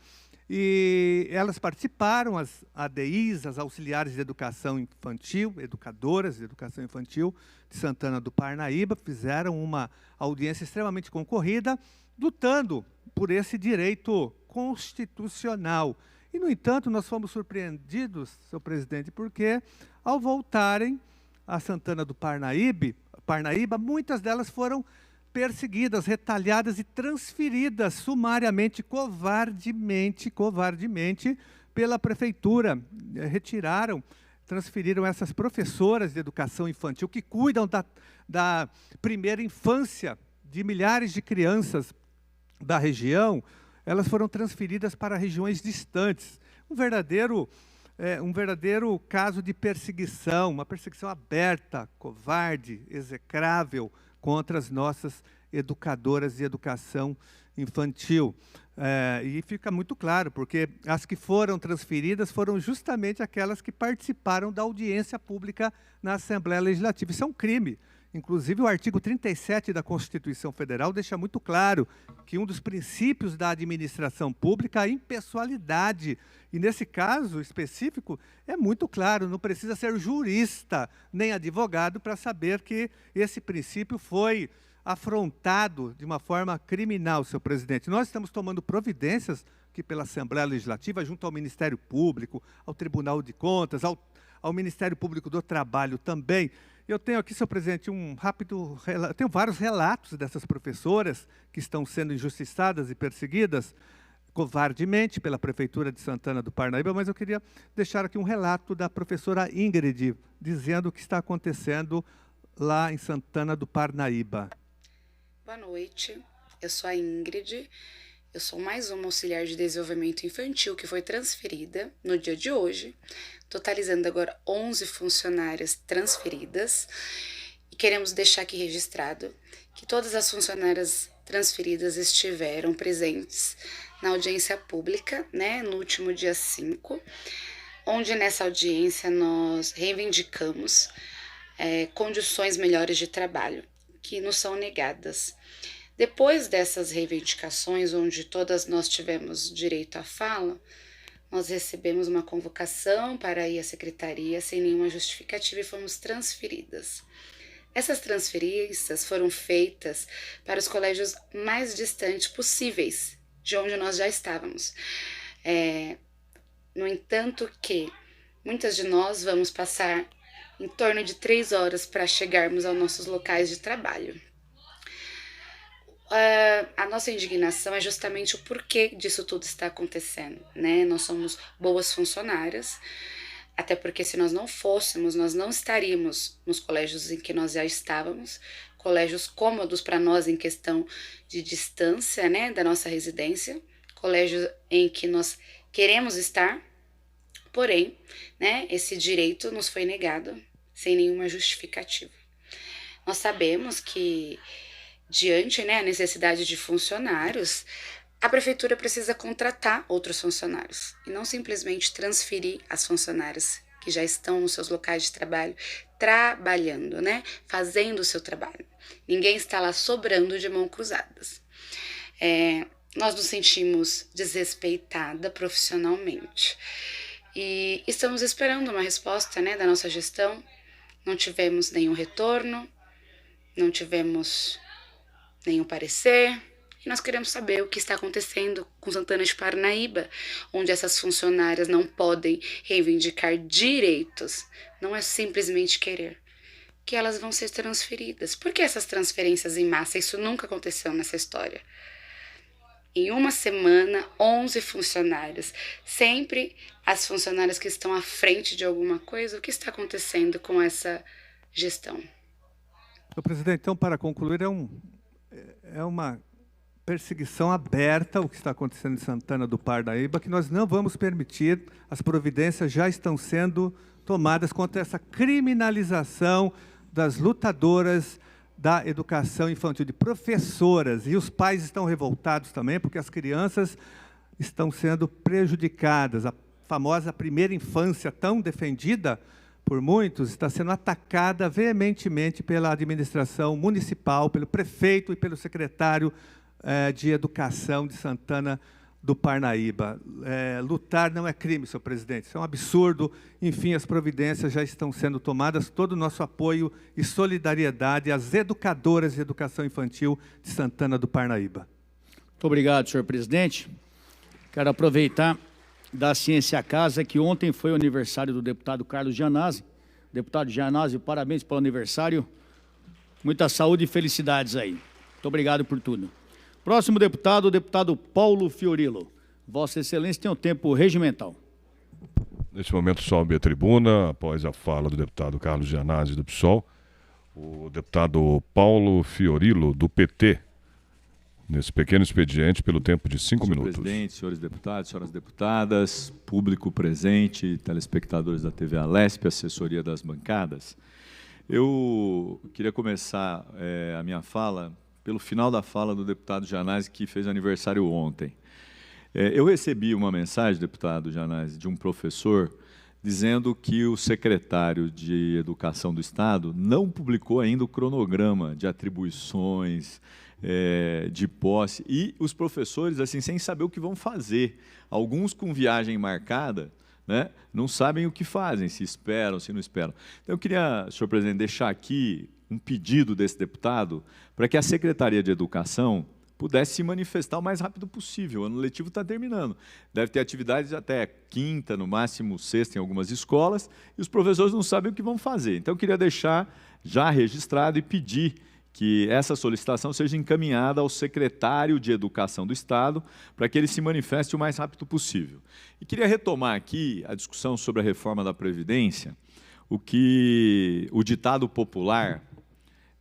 e elas participaram, as ADIs, as auxiliares de educação infantil, educadoras de educação infantil de Santana do Parnaíba, fizeram uma audiência extremamente concorrida, lutando por esse direito constitucional. E, no entanto, nós fomos surpreendidos, senhor presidente, porque, ao voltarem a Santana do Parnaíba, muitas delas foram perseguidas, retalhadas e transferidas sumariamente, covardemente pela prefeitura. Transferiram essas professoras de educação infantil que cuidam da primeira infância de milhares de crianças da região. Elas foram transferidas para regiões distantes. Um verdadeiro caso de perseguição, uma perseguição aberta, covarde, execrável, contra as nossas educadoras de educação infantil. E fica muito claro, porque as que foram transferidas foram justamente aquelas que participaram da audiência pública na Assembleia Legislativa. Isso é um crime. Inclusive, o artigo 37 da Constituição Federal deixa muito claro que um dos princípios da administração pública é a impessoalidade. E, nesse caso específico, é muito claro, não precisa ser jurista nem advogado para saber que esse princípio foi afrontado de uma forma criminal, senhor presidente. Nós estamos tomando providências que pela Assembleia Legislativa, junto ao Ministério Público, ao Tribunal de Contas, ao Ministério Público do Trabalho também. Eu tenho aqui, senhor presidente, tenho vários relatos dessas professoras que estão sendo injustiçadas e perseguidas covardemente pela Prefeitura de Santana do Parnaíba, mas eu queria deixar aqui um relato da professora Ingrid, dizendo o que está acontecendo lá em Santana do Parnaíba. Boa noite, eu sou a Ingrid, eu sou mais uma auxiliar de desenvolvimento infantil que foi transferida no dia de hoje, totalizando agora 11 funcionárias transferidas, e queremos deixar aqui registrado que todas as funcionárias transferidas estiveram presentes na audiência pública, né, no último dia 5, onde nessa audiência nós reivindicamos condições melhores de trabalho, que nos são negadas. Depois dessas reivindicações, onde todas nós tivemos direito à fala, nós recebemos uma convocação para ir à secretaria sem nenhuma justificativa e fomos transferidas. Essas transferências foram feitas para os colégios mais distantes possíveis de onde nós já estávamos. No entanto que muitas de nós vamos passar em torno de 3 horas para chegarmos aos nossos locais de trabalho. A nossa indignação é justamente o porquê disso tudo está acontecendo, né? Nós somos boas funcionárias, até porque se nós não fôssemos, nós não estaríamos nos colégios em que nós já estávamos, colégios cômodos para nós em questão de distância, né, da nossa residência, colégios em que nós queremos estar, porém, né, esse direito nos foi negado sem nenhuma justificativa. Nós sabemos que, diante, né, a necessidade de funcionários, a prefeitura precisa contratar outros funcionários e não simplesmente transferir as funcionárias que já estão nos seus locais de trabalho, trabalhando, né, fazendo o seu trabalho. Ninguém está lá sobrando de mãos cruzadas. Nós nos sentimos desrespeitadas profissionalmente e estamos esperando uma resposta, né, da nossa gestão. Não tivemos nenhum retorno, não tivemos nenhum parecer, e nós queremos saber o que está acontecendo com Santana de Parnaíba, onde essas funcionárias não podem reivindicar direitos, não é simplesmente querer, que elas vão ser transferidas. Por que essas transferências em massa? Isso nunca aconteceu nessa história. Em uma semana, 11 funcionários. Sempre as funcionárias que estão à frente de alguma coisa. O que está acontecendo com essa gestão? Senhor presidente, então, para concluir, é uma perseguição aberta o que está acontecendo em Santana do Parnaíba, que nós não vamos permitir. As providências já estão sendo tomadas contra essa criminalização das lutadoras da educação infantil, de professoras, e os pais estão revoltados também, porque as crianças estão sendo prejudicadas. A famosa primeira infância, tão defendida por muitos, está sendo atacada veementemente pela administração municipal, pelo prefeito e pelo secretário de Educação de Santana do Parnaíba. Lutar não é crime, senhor presidente, isso é um absurdo. Enfim, as providências já estão sendo tomadas, todo o nosso apoio e solidariedade às educadoras de educação infantil de Santana do Parnaíba. Muito obrigado, senhor presidente. Quero aproveitar da Ciência Casa, que ontem foi o aniversário do deputado Carlos Gianazzi. Deputado Gianazzi, parabéns pelo aniversário. Muita saúde e felicidades aí. Muito obrigado por tudo. Próximo deputado, o deputado Paulo Fiorillo. Vossa Excelência tem um tempo regimental. Neste momento sobe a tribuna, após a fala do deputado Carlos Gianazzi do PSOL, o deputado Paulo Fiorillo, do PT, nesse pequeno expediente, pelo tempo de 5 minutos. Senhor presidente, senhores deputados, senhoras deputadas, público presente, telespectadores da TV Alesp, assessoria das bancadas, eu queria começar a minha fala pelo final da fala do deputado Gianazzi, que fez aniversário ontem. Eu recebi uma mensagem, deputado Gianazzi, de um professor, dizendo que o secretário de Educação do Estado não publicou ainda o cronograma de atribuições, de posse, e os professores, assim, sem saber o que vão fazer. Alguns com viagem marcada, né, não sabem o que fazem, se esperam, se não esperam. Então, eu queria, senhor presidente, deixar aqui um pedido desse deputado para que a Secretaria de Educação pudesse se manifestar o mais rápido possível. O ano letivo está terminando. Deve ter atividades até quinta, no máximo sexta, em algumas escolas, e os professores não sabem o que vão fazer. Então, eu queria deixar já registrado e pedir que essa solicitação seja encaminhada ao secretário de Educação do Estado para que ele se manifeste o mais rápido possível. E queria retomar aqui a discussão sobre a reforma da Previdência, o ditado popular,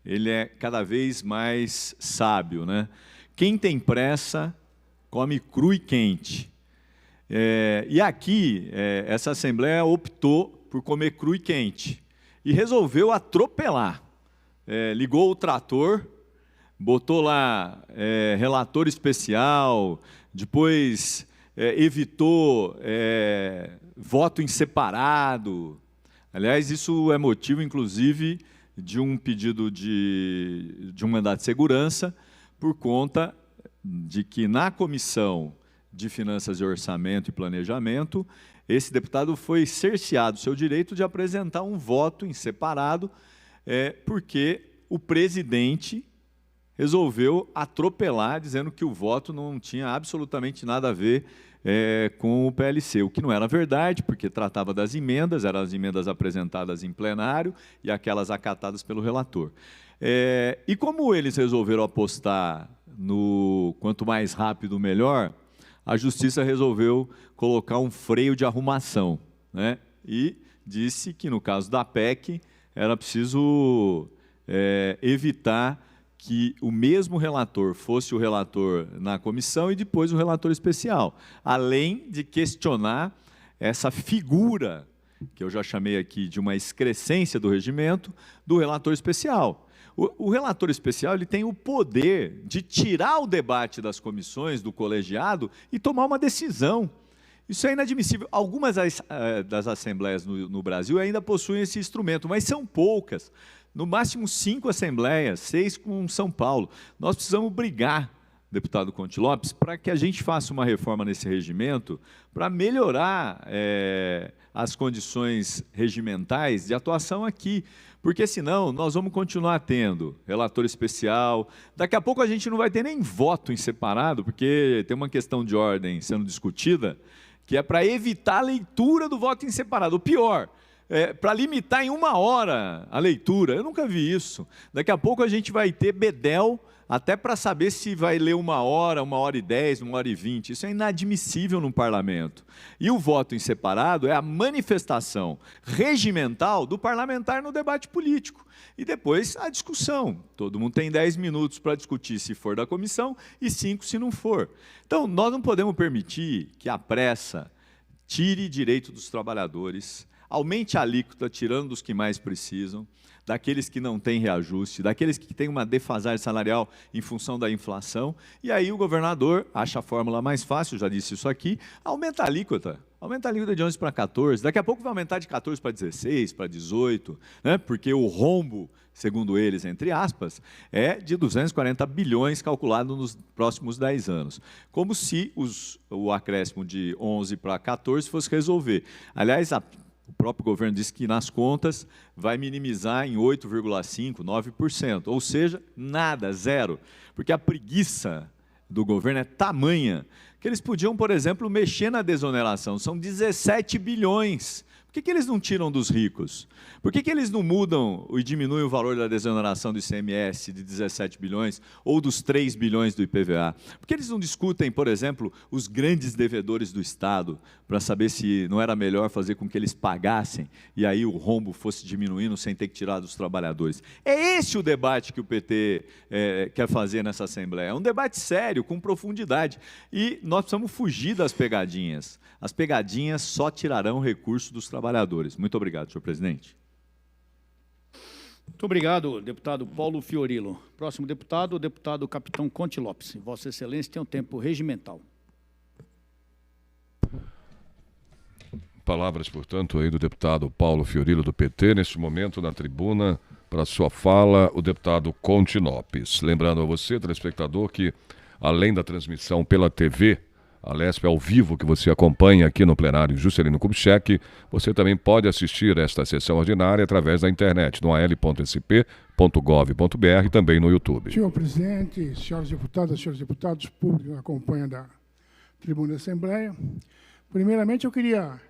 ele é cada vez mais sábio, né? Quem tem pressa, come cru e quente. E aqui, essa Assembleia optou por comer cru e quente e resolveu atropelar. Ligou o trator, botou lá relator especial, depois evitou voto em separado. Aliás, isso é motivo, inclusive, de um pedido de um mandato de segurança, por conta de que na Comissão de Finanças e Orçamento e Planejamento, esse deputado foi cerceado seu direito de apresentar um voto em separado, porque o presidente resolveu atropelar, dizendo que o voto não tinha absolutamente nada a ver com o PLC, o que não era verdade, porque tratava das emendas, eram as emendas apresentadas em plenário e aquelas acatadas pelo relator. E como eles resolveram apostar no quanto mais rápido, melhor, a Justiça resolveu colocar um freio de arrumação, né? E disse que, no caso da PEC, era preciso evitar que o mesmo relator fosse o relator na comissão e depois o relator especial, além de questionar essa figura, que eu já chamei aqui de uma excrescência do regimento, do relator especial. O relator especial ele tem o poder de tirar o debate das comissões, do colegiado, e tomar uma decisão. Isso é inadmissível. Algumas das assembleias no Brasil ainda possuem esse instrumento, mas são poucas. No máximo 5 assembleias, 6 com São Paulo. Nós precisamos brigar deputado Conte Lopes, para que a gente faça uma reforma nesse regimento para melhorar as condições regimentais de atuação aqui, porque senão nós vamos continuar tendo relator especial, daqui a pouco a gente não vai ter nem voto em separado, porque tem uma questão de ordem sendo discutida, que é para evitar a leitura do voto em separado. O pior, para limitar em 1 hora a leitura. Eu nunca vi isso. Daqui a pouco a gente vai ter bedel até para saber se vai ler 1 hora, 1h10, 1h20. Isso é inadmissível num parlamento. E o voto em separado é a manifestação regimental do parlamentar no debate político. E depois a discussão. Todo mundo tem 10 minutos para discutir se for da comissão e 5 se não for. Então, nós não podemos permitir que a pressa tire direito dos trabalhadores, aumente a alíquota, tirando dos que mais precisam, daqueles que não têm reajuste, daqueles que têm uma defasagem salarial em função da inflação, e aí o governador acha a fórmula mais fácil, já disse isso aqui, aumenta a alíquota de 11 para 14, daqui a pouco vai aumentar de 14 para 16, para 18, né? Porque o rombo, segundo eles, entre aspas, é de 240 bilhões calculado nos próximos 10 anos, como se o acréscimo de 11 para 14 fosse resolver. Aliás, o próprio governo disse que, nas contas, vai minimizar em 8,5%, 9%, ou seja, nada, zero, porque a preguiça do governo é tamanha que eles podiam, por exemplo, mexer na desoneração, são 17 bilhões. Por que eles não tiram dos ricos? Por que eles não mudam e diminuem o valor da desoneração do ICMS de 17 bilhões ou dos 3 bilhões do IPVA? Por que eles não discutem, por exemplo, os grandes devedores do Estado para saber se não era melhor fazer com que eles pagassem e aí o rombo fosse diminuindo sem ter que tirar dos trabalhadores? É esse o debate que o PT quer fazer nessa Assembleia. É um debate sério, com profundidade. E nós precisamos fugir das pegadinhas. As pegadinhas só tirarão recursos dos trabalhadores. Muito obrigado, senhor presidente. Muito obrigado, deputado Paulo Fiorilo. Próximo deputado, o deputado capitão Conte Lopes. Vossa Excelência tem um tempo regimental. Palavras, portanto, aí do deputado Paulo Fiorilo, do PT, neste momento na tribuna, para sua fala, o deputado Conte Lopes. Lembrando a você, telespectador, que além da transmissão pela TV, a Lesp ao vivo, que você acompanha aqui no plenário Juscelino Kubitschek, você também pode assistir esta sessão ordinária através da internet, no al.sp.gov.br e também no YouTube. Senhor presidente, senhoras deputadas, senhores deputados, público que acompanha da tribuna da Assembleia, primeiramente eu queria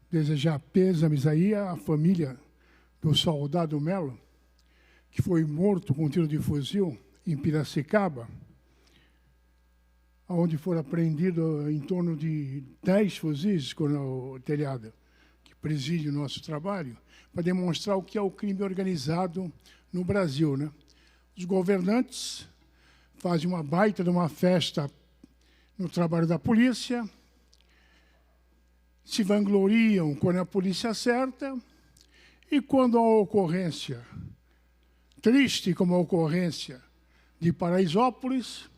desejar pêsames aí à família do soldado Melo, que foi morto com um tiro de fuzil em Piracicaba, onde foram apreendidos em torno de 10 fuzis no telhado, que preside o nosso trabalho, para demonstrar o que é o crime organizado no Brasil, né? Os governantes fazem uma baita de uma festa no trabalho da polícia, se vangloriam quando a polícia acerta, e quando a ocorrência, triste como a ocorrência de Paraisópolis,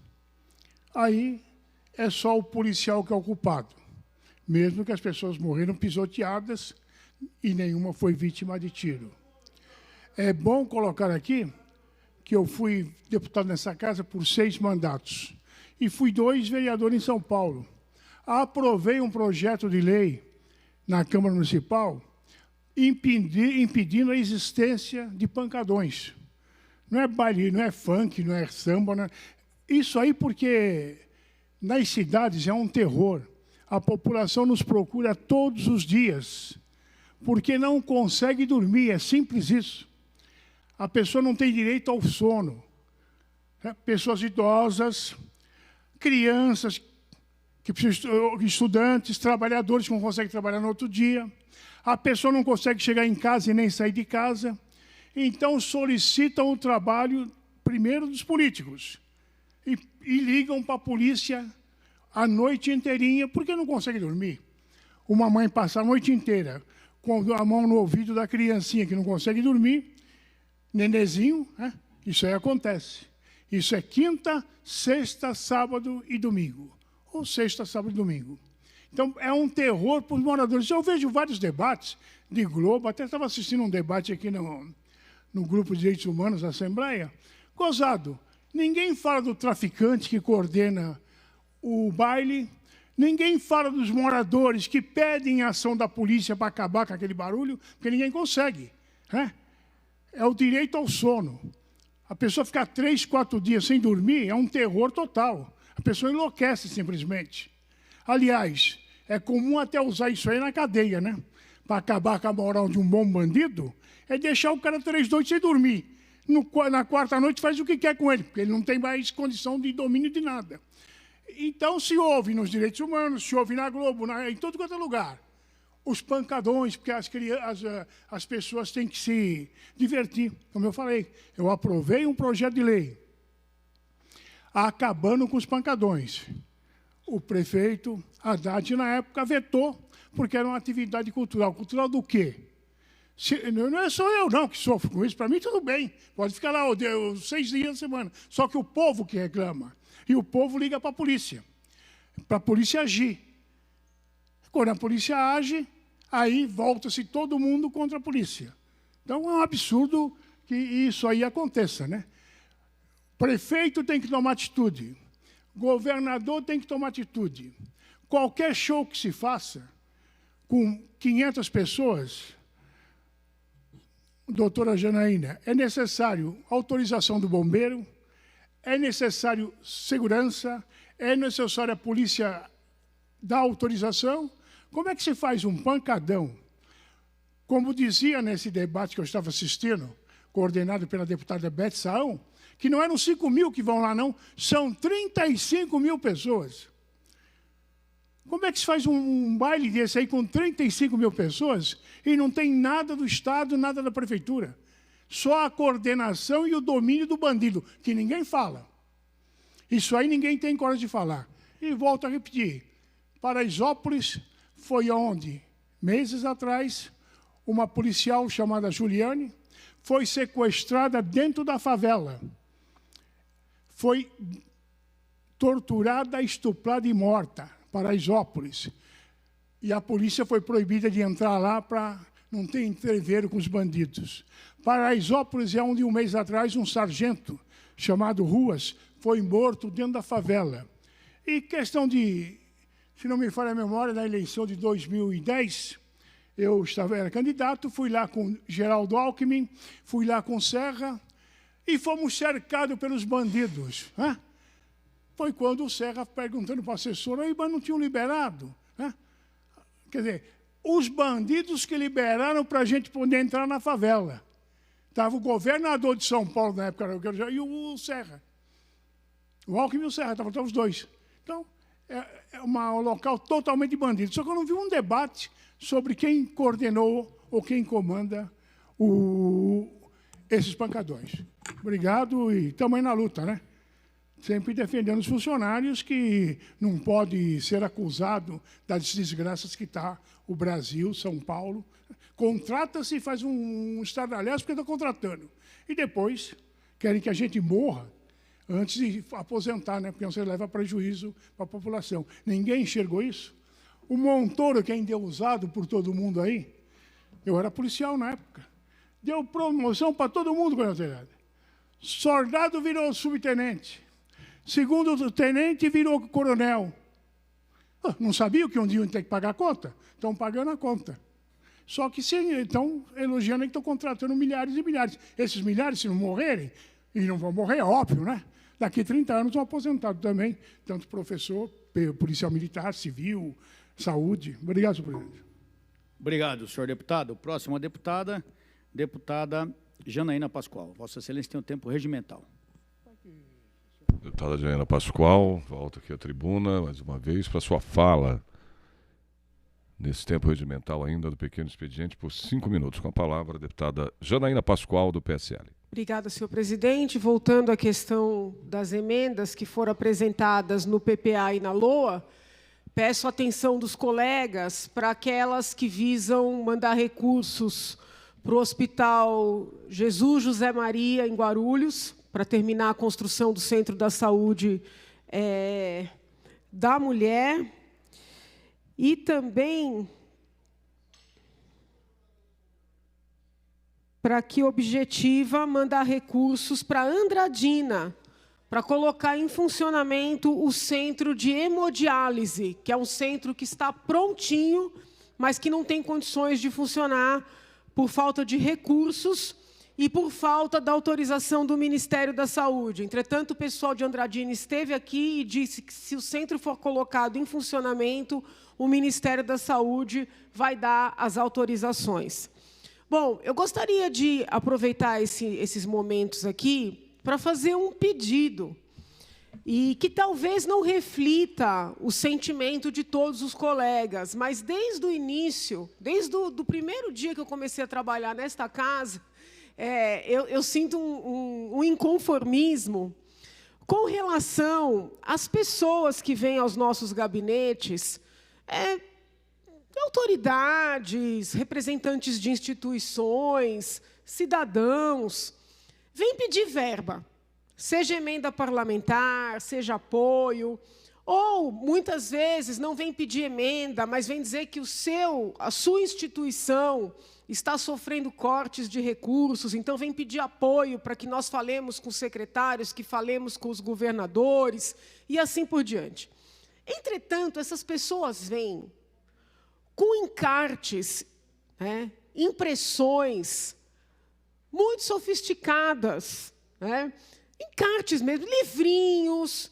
aí é só o policial que é o culpado, mesmo que as pessoas morreram pisoteadas e nenhuma foi vítima de tiro. É bom colocar aqui que eu fui deputado nessa casa por 6 mandatos e fui 2 vereadores em São Paulo. Aprovei um projeto de lei na Câmara Municipal impedindo a existência de pancadões. Não é baile, não é funk, não é samba, não é... Isso aí porque nas cidades é um terror. A população nos procura todos os dias, porque não consegue dormir, é simples isso. A pessoa não tem direito ao sono. Pessoas idosas, crianças, estudantes, trabalhadores que não conseguem trabalhar no outro dia. A pessoa não consegue chegar em casa e nem sair de casa. Então solicitam o trabalho, primeiro, dos políticos. E ligam para a polícia a noite inteirinha, porque não consegue dormir. Uma mãe passa a noite inteira com a mão no ouvido da criancinha que não consegue dormir, nenezinho, né? Isso aí acontece. Isso é quinta, sexta, sábado e domingo. Ou sexta, sábado e domingo. Então, é um terror para os moradores. Eu vejo vários debates de Globo, até estava assistindo um debate aqui no Grupo de Direitos Humanos da Assembleia, gozado. Ninguém fala do traficante que coordena o baile, ninguém fala dos moradores que pedem a ação da polícia para acabar com aquele barulho, porque ninguém consegue, né? É o direito ao sono. A pessoa ficar 3, 4 dias sem dormir é um terror total. A pessoa enlouquece simplesmente. Aliás, é comum até usar isso aí na cadeia, né? Para acabar com a moral de um bom bandido, é deixar o cara 3 noites sem dormir. Na quarta noite faz o que quer com ele, porque ele não tem mais condição de domínio de nada. Então, se ouve nos direitos humanos, se ouve na Globo, em todo quanto é lugar, os pancadões, porque as pessoas têm que se divertir. Como eu falei, eu aprovei um projeto de lei acabando com os pancadões. O prefeito Haddad, na época, vetou, porque era uma atividade cultural. Cultural do quê? Não é só eu, não, que sofro com isso. Para mim, tudo bem. Pode ficar lá os 6 dias da semana. Só que o povo que reclama. E o povo liga para a polícia agir. Quando a polícia age, aí volta-se todo mundo contra a polícia. Então, é um absurdo que isso aí aconteça, né? Prefeito tem que tomar atitude. Governador tem que tomar atitude. Qualquer show que se faça com 500 pessoas, doutora Janaína, é necessário autorização do bombeiro, é necessário segurança, é necessário a polícia dar autorização. Como é que se faz um pancadão? Como dizia nesse debate que eu estava assistindo, coordenado pela deputada Beth Saão, que não eram 5 mil que vão lá, não, são 35 mil pessoas. Como é que se faz um baile desse aí com 35 mil pessoas e não tem nada do Estado, nada da Prefeitura? Só a coordenação e o domínio do bandido, que ninguém fala. Isso aí ninguém tem coragem de falar. E volto a repetir, Paraisópolis foi onde, meses atrás, uma policial chamada Juliane foi sequestrada dentro da favela. Foi torturada, estuprada e morta. Paraisópolis. E a polícia foi proibida de entrar lá para não ter entreveiro com os bandidos. Paraisópolis é onde, um mês atrás, um sargento chamado Ruas foi morto dentro da favela. E questão de, se não me falha a memória, na eleição de 2010, eu era candidato, fui lá com Geraldo Alckmin, fui lá com Serra, e fomos cercados pelos bandidos, né? Foi quando o Serra, perguntando para o assessor, aí, mas não tinham liberado, né? Quer dizer, os bandidos que liberaram para a gente poder entrar na favela. Estava o governador de São Paulo, na época, e o Serra. O Alckmin e o Serra, estavam os dois. Então, é um local totalmente de bandido. Só que eu não vi um debate sobre quem coordenou ou quem comanda esses pancadões. Obrigado e estamos aí na luta, né? Sempre defendendo os funcionários, que não pode ser acusado das desgraças que está o Brasil, São Paulo. Contrata-se e faz um estardalhaço porque está contratando. E depois querem que a gente morra antes de aposentar, né? Porque você leva prejuízo para a população. Ninguém enxergou isso. O Montoro, que é endeusado por todo mundo aí, eu era policial na época, deu promoção para todo mundo quando eu era. Soldado virou subtenente. Segundo tenente virou coronel. Não sabia que um dia iam ter que pagar a conta? Estão pagando a conta. Só que estão elogiando que estão contratando milhares e milhares. Esses milhares, se não morrerem, e não vão morrer, é óbvio, né? Daqui a 30 anos vão aposentados também, tanto professor, policial militar, civil, saúde. Obrigado, senhor presidente. Obrigado, senhor deputado. Próxima deputada, deputada Janaína Pascoal. Vossa Excelência tem um tempo regimental. Deputada Janaína Pascoal, volta aqui à tribuna, mais uma vez, para sua fala, nesse tempo regimental ainda do pequeno expediente, por 5 minutos. Com a palavra, a deputada Janaína Pascoal, do PSL. Obrigada, senhor presidente. Voltando à questão das emendas que foram apresentadas no PPA e na LOA, peço a atenção dos colegas para aquelas que visam mandar recursos para o Hospital Jesus José Maria, em Guarulhos, para terminar a construção do Centro da Saúde da Mulher. E também para que objetiva mandar recursos para Andradina, para colocar em funcionamento o centro de hemodiálise, que é um centro que está prontinho, mas que não tem condições de funcionar por falta de recursos e por falta da autorização do Ministério da Saúde. Entretanto, o pessoal de Andradina esteve aqui e disse que, se o centro for colocado em funcionamento, o Ministério da Saúde vai dar as autorizações. Bom, eu gostaria de aproveitar esses momentos aqui para fazer um pedido, e que talvez não reflita o sentimento de todos os colegas, mas desde o início, desde o primeiro dia que eu comecei a trabalhar nesta casa, eu sinto um inconformismo com relação às pessoas que vêm aos nossos gabinetes, autoridades, representantes de instituições, cidadãos, vêm pedir verba, seja emenda parlamentar, seja apoio, ou, muitas vezes, não vem pedir emenda, mas vem dizer que a sua instituição está sofrendo cortes de recursos, então vem pedir apoio para que nós falemos com os secretários, que falemos com os governadores, e assim por diante. Entretanto, essas pessoas vêm com encartes, impressões muito sofisticadas, encartes mesmo, livrinhos,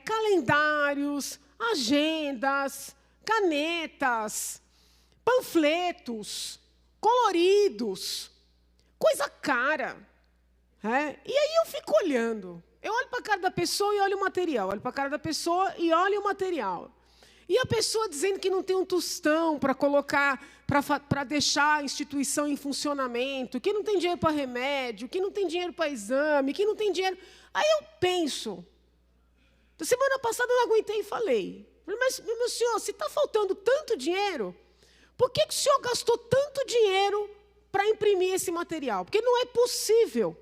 calendários, agendas, canetas, panfletos, coloridos, coisa cara. E aí eu fico olhando. Eu olho para a cara da pessoa e olho o material. Olho para a cara da pessoa e olho o material. E a pessoa dizendo que não tem um tostão para colocar, para deixar a instituição em funcionamento, que não tem dinheiro para remédio, que não tem dinheiro para exame, que não tem dinheiro... Aí eu penso... Semana passada eu não aguentei e falei, mas, meu senhor, se está faltando tanto dinheiro, por que o senhor gastou tanto dinheiro para imprimir esse material? Porque não é possível.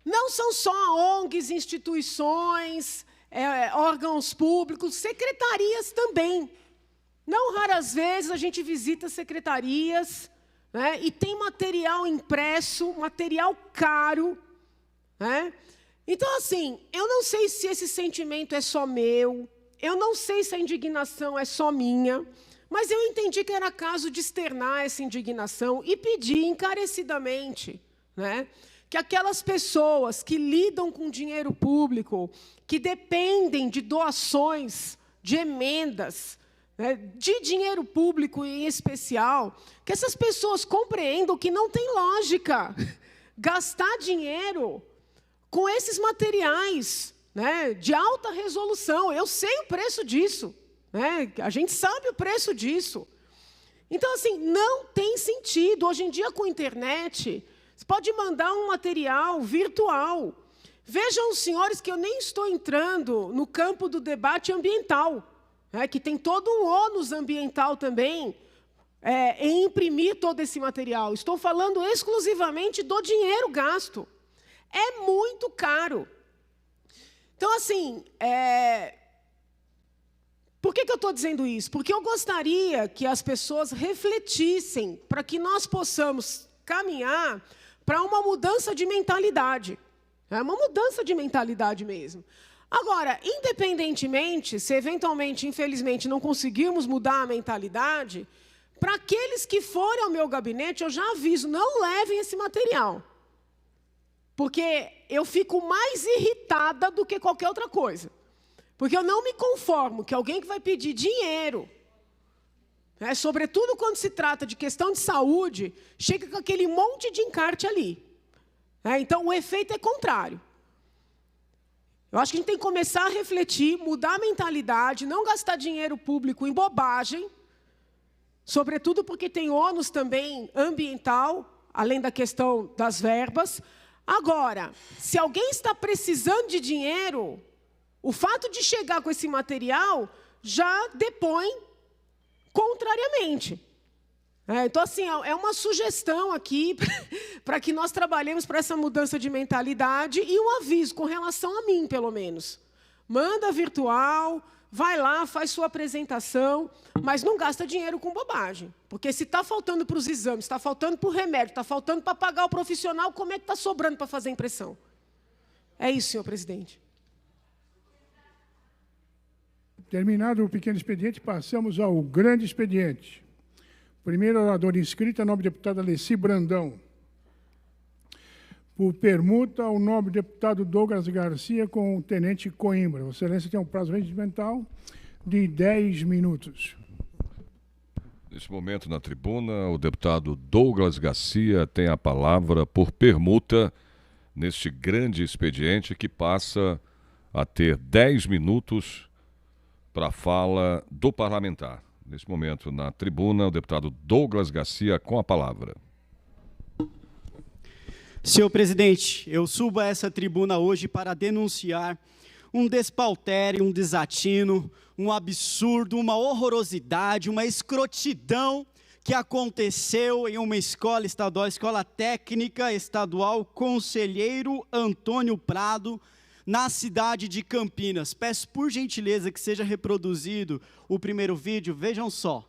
Não são só ONGs, instituições... órgãos públicos, secretarias também. Não raras vezes a gente visita secretarias, e tem material impresso, material caro. Então, assim, eu não sei se esse sentimento é só meu, eu não sei se a indignação é só minha, mas eu entendi que era caso de externar essa indignação e pedir encarecidamente, que aquelas pessoas que lidam com dinheiro público, que dependem de doações, de emendas, de dinheiro público em especial, que essas pessoas compreendam que não tem lógica gastar dinheiro com esses materiais de alta resolução. Eu sei o preço disso, a gente sabe o preço disso. Então, assim, não tem sentido. Hoje em dia, com a internet... Você pode mandar um material virtual. Vejam, os senhores, que eu nem estou entrando no campo do debate ambiental, que tem todo um ônus ambiental também, em imprimir todo esse material. Estou falando exclusivamente do dinheiro gasto. É muito caro. Então, assim, por que eu estou dizendo isso? Porque eu gostaria que as pessoas refletissem para que nós possamos caminhar para uma mudança de mentalidade. Uma mudança de mentalidade mesmo. Agora, independentemente, se eventualmente, infelizmente, não conseguirmos mudar a mentalidade, para aqueles que forem ao meu gabinete, eu já aviso, não levem esse material. Porque eu fico mais irritada do que qualquer outra coisa. Porque eu não me conformo que alguém que vai pedir dinheiro, sobretudo quando se trata de questão de saúde, chega com aquele monte de encarte ali. Então, o efeito é contrário. Eu acho que a gente tem que começar a refletir, mudar a mentalidade, não gastar dinheiro público em bobagem, sobretudo porque tem ônus também ambiental, além da questão das verbas. Agora, se alguém está precisando de dinheiro, o fato de chegar com esse material já depõe contrariamente. Então, assim, é uma sugestão aqui para que nós trabalhemos para essa mudança de mentalidade e um aviso com relação a mim, pelo menos. Manda virtual, vai lá, faz sua apresentação, mas não gasta dinheiro com bobagem. Porque se está faltando para os exames, está faltando para o remédio, está faltando para pagar o profissional, como é que está sobrando para fazer impressão? É isso, senhor presidente. Terminado o pequeno expediente, passamos ao grande expediente. Primeiro orador inscrito é o nobre deputado Alessi Brandão. Por permuta, o nobre deputado Douglas Garcia com o tenente Coimbra. Vossa Excelência tem um prazo regimental de 10 minutos. Nesse momento, na tribuna, o deputado Douglas Garcia tem a palavra por permuta neste grande expediente que passa a ter 10 minutos para a fala do parlamentar. Nesse momento, na tribuna, o deputado Douglas Garcia com a palavra. Senhor presidente, eu subo a essa tribuna hoje para denunciar um despautério, um desatino, um absurdo, uma horrorosidade, uma escrotidão que aconteceu em uma escola estadual, Escola Técnica Estadual Conselheiro Antônio Prado, na cidade de Campinas. Peço por gentileza que seja reproduzido o primeiro vídeo, vejam só.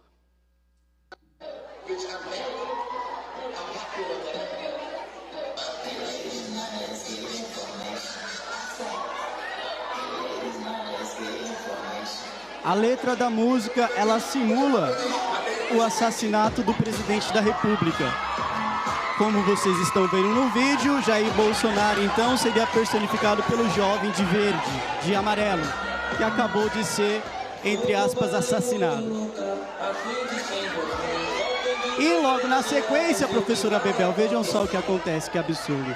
A letra da música, ela simula o assassinato do presidente da República. Como vocês estão vendo no vídeo, Jair Bolsonaro, então, seria personificado pelo jovem de verde, de amarelo, que acabou de ser, entre aspas, assassinado. E logo na sequência, professora Bebel, vejam só o que acontece, que absurdo.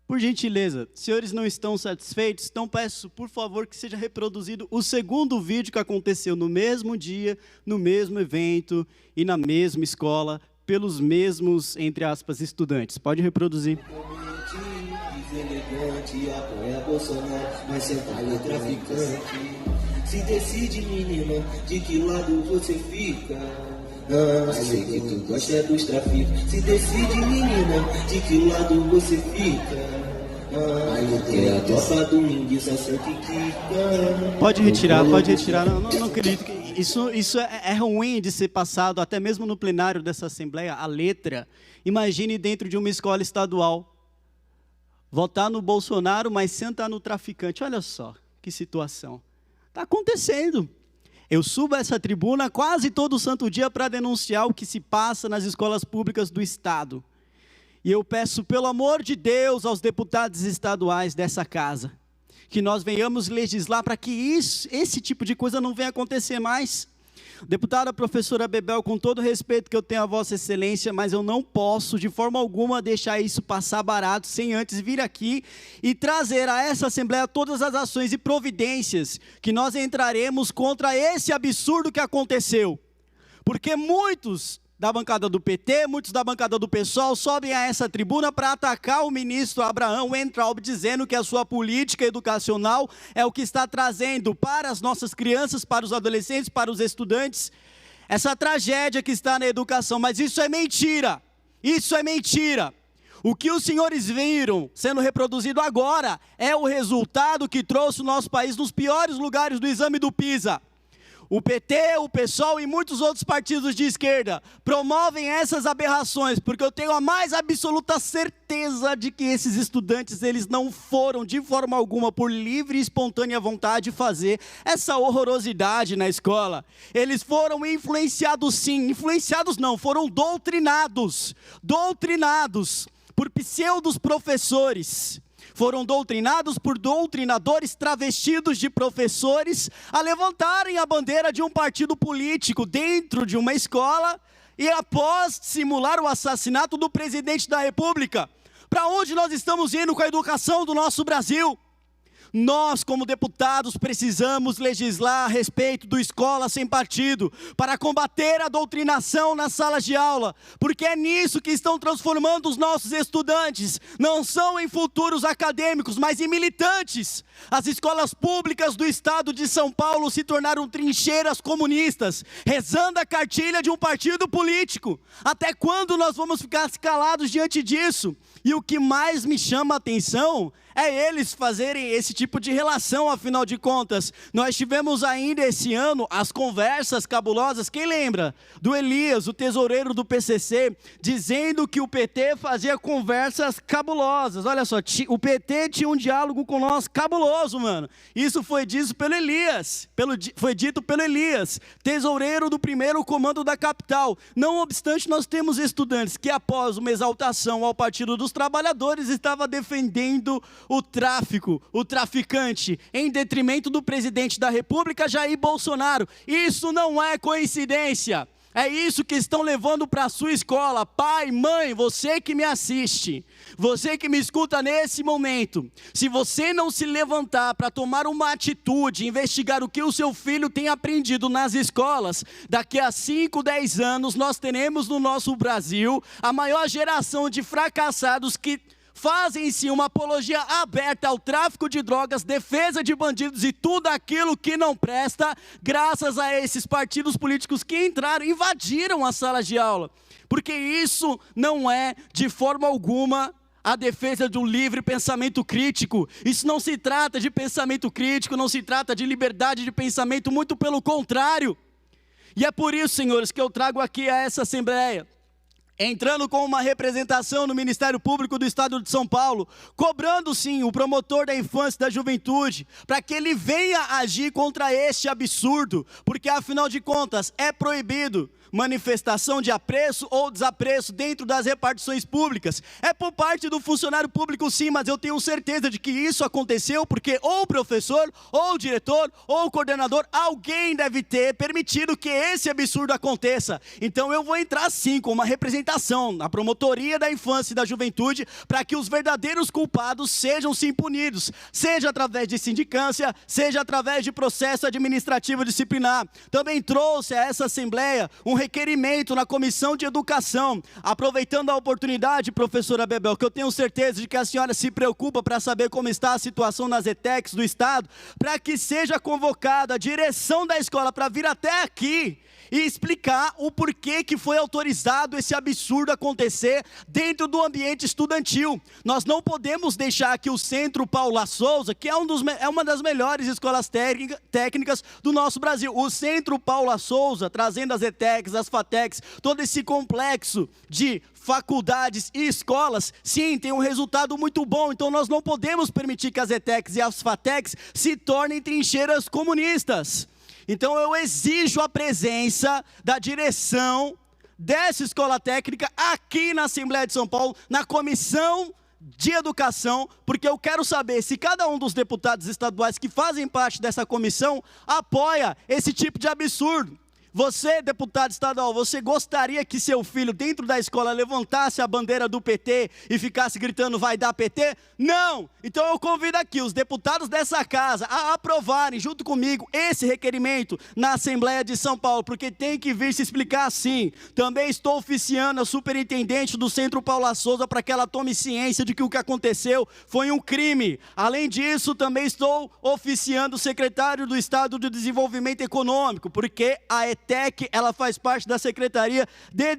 Por gentileza, senhores não estão satisfeitos, então peço, por favor, que seja reproduzido o segundo vídeo que aconteceu no mesmo dia, no mesmo evento e na mesma escola, pelos mesmos, entre aspas, estudantes. Pode reproduzir. Se decide, menina, de que lado você fica. Sei que tu gosta dos traficantes. Se decide, menina, de que lado você fica. É a tropa do Minguiça, Pode retirar, pode retirar. Não acredito que isso é ruim de ser passado, até mesmo no plenário dessa Assembleia, a letra. Imagine dentro de uma escola estadual. Votar no Bolsonaro, mas sentar no traficante. Olha só, que situação. Está acontecendo. Eu subo a essa tribuna quase todo santo dia para denunciar o que se passa nas escolas públicas do Estado. E eu peço, pelo amor de Deus, aos deputados estaduais dessa casa, que nós venhamos legislar para que esse tipo de coisa não venha acontecer mais. Deputada professora Bebel, com todo o respeito que eu tenho a Vossa Excelência, mas eu não posso, de forma alguma, deixar isso passar barato, sem antes vir aqui e trazer a essa Assembleia todas as ações e providências que nós entraremos contra esse absurdo que aconteceu. Porque muitos da bancada do PT, muitos da bancada do PSOL sobem a essa tribuna para atacar o ministro Abraham Weintraub, dizendo que a sua política educacional é o que está trazendo para as nossas crianças, para os adolescentes, para os estudantes, essa tragédia que está na educação. Mas isso é mentira, isso é mentira. O que os senhores viram sendo reproduzido agora é o resultado que trouxe o nosso país nos piores lugares do exame do PISA. O PT, o PSOL e muitos outros partidos de esquerda promovem essas aberrações, porque eu tenho a mais absoluta certeza de que esses estudantes, eles não foram de forma alguma por livre e espontânea vontade fazer essa horrorosidade na escola. Eles foram influenciados sim, influenciados não, foram doutrinados por pseudos professores. Foram doutrinados por doutrinadores travestidos de professores a levantarem a bandeira de um partido político dentro de uma escola e após simular o assassinato do presidente da República. Para onde nós estamos indo com a educação do nosso Brasil? Nós, como deputados, precisamos legislar a respeito do Escola Sem Partido, para combater a doutrinação nas salas de aula, porque é nisso que estão transformando os nossos estudantes. Não são em futuros acadêmicos, mas em militantes. As escolas públicas do estado de São Paulo se tornaram trincheiras comunistas, rezando a cartilha de um partido político. Até quando nós vamos ficar calados diante disso? E o que mais me chama a atenção é eles fazerem esse tipo de relação, afinal de contas. Nós tivemos ainda esse ano as conversas cabulosas, quem lembra? Do Elias, o tesoureiro do PCC, dizendo que o PT fazia conversas cabulosas. Olha só, o PT tinha um diálogo com nós cabuloso, mano. Isso foi dito pelo Elias, tesoureiro do primeiro comando da capital. Não obstante, nós temos estudantes que, após uma exaltação ao Partido dos Trabalhadores, estava defendendo o tráfico, o traficante, em detrimento do presidente da República, Jair Bolsonaro. Isso não é coincidência. É isso que estão levando para a sua escola. Pai, mãe, você que me assiste, você que me escuta nesse momento, se você não se levantar para tomar uma atitude, investigar o que o seu filho tem aprendido nas escolas, daqui a 5, 10 anos nós teremos no nosso Brasil a maior geração de fracassados que fazem sim uma apologia aberta ao tráfico de drogas, defesa de bandidos e tudo aquilo que não presta, graças a esses partidos políticos que entraram, invadiram as salas de aula. Porque isso não é de forma alguma a defesa do livre pensamento crítico. Isso não se trata de pensamento crítico, não se trata de liberdade de pensamento, muito pelo contrário. E é por isso, senhores, que eu trago aqui a essa Assembleia, entrando com uma representação no Ministério Público do Estado de São Paulo, cobrando sim o promotor da infância e da juventude, para que ele venha agir contra este absurdo, porque afinal de contas é proibido manifestação de apreço ou desapreço dentro das repartições públicas. É por parte do funcionário público sim, mas eu tenho certeza de que isso aconteceu porque ou o professor, ou o diretor, ou o coordenador, alguém deve ter permitido que esse absurdo aconteça. Então eu vou entrar sim com uma representação na promotoria da infância e da juventude para que os verdadeiros culpados sejam sim punidos, seja através de sindicância, seja através de processo administrativo disciplinar. Também trouxe a essa Assembleia um requerimento na Comissão de Educação, aproveitando a oportunidade, professora Bebel, que eu tenho certeza de que a senhora se preocupa para saber como está a situação nas ETECs do Estado, para que seja convocada a direção da escola para vir até aqui e explicar o porquê que foi autorizado esse absurdo acontecer dentro do ambiente estudantil. Nós não podemos deixar que o Centro Paula Souza, que é uma das melhores escolas técnicas do nosso Brasil, o Centro Paula Souza, trazendo as ETECs, as FATECs, todo esse complexo de faculdades e escolas, sim, tem um resultado muito bom. Então nós não podemos permitir que as ETECs e as FATECs se tornem trincheiras comunistas. Então eu exijo a presença da direção dessa escola técnica aqui na Assembleia de São Paulo, na Comissão de Educação, porque eu quero saber se cada um dos deputados estaduais que fazem parte dessa comissão apoia esse tipo de absurdo. Você, deputado estadual, você gostaria que seu filho dentro da escola levantasse a bandeira do PT e ficasse gritando vai dar PT? Não! Então eu convido aqui os deputados dessa casa a aprovarem junto comigo esse requerimento na Assembleia de São Paulo, porque tem que vir se explicar assim. Também estou oficiando a superintendente do Centro Paula Souza para que ela tome ciência de que o que aconteceu foi um crime. Além disso, também estou oficiando o secretário do Estado de Desenvolvimento Econômico, porque a ETEC, ela faz parte da Secretaria de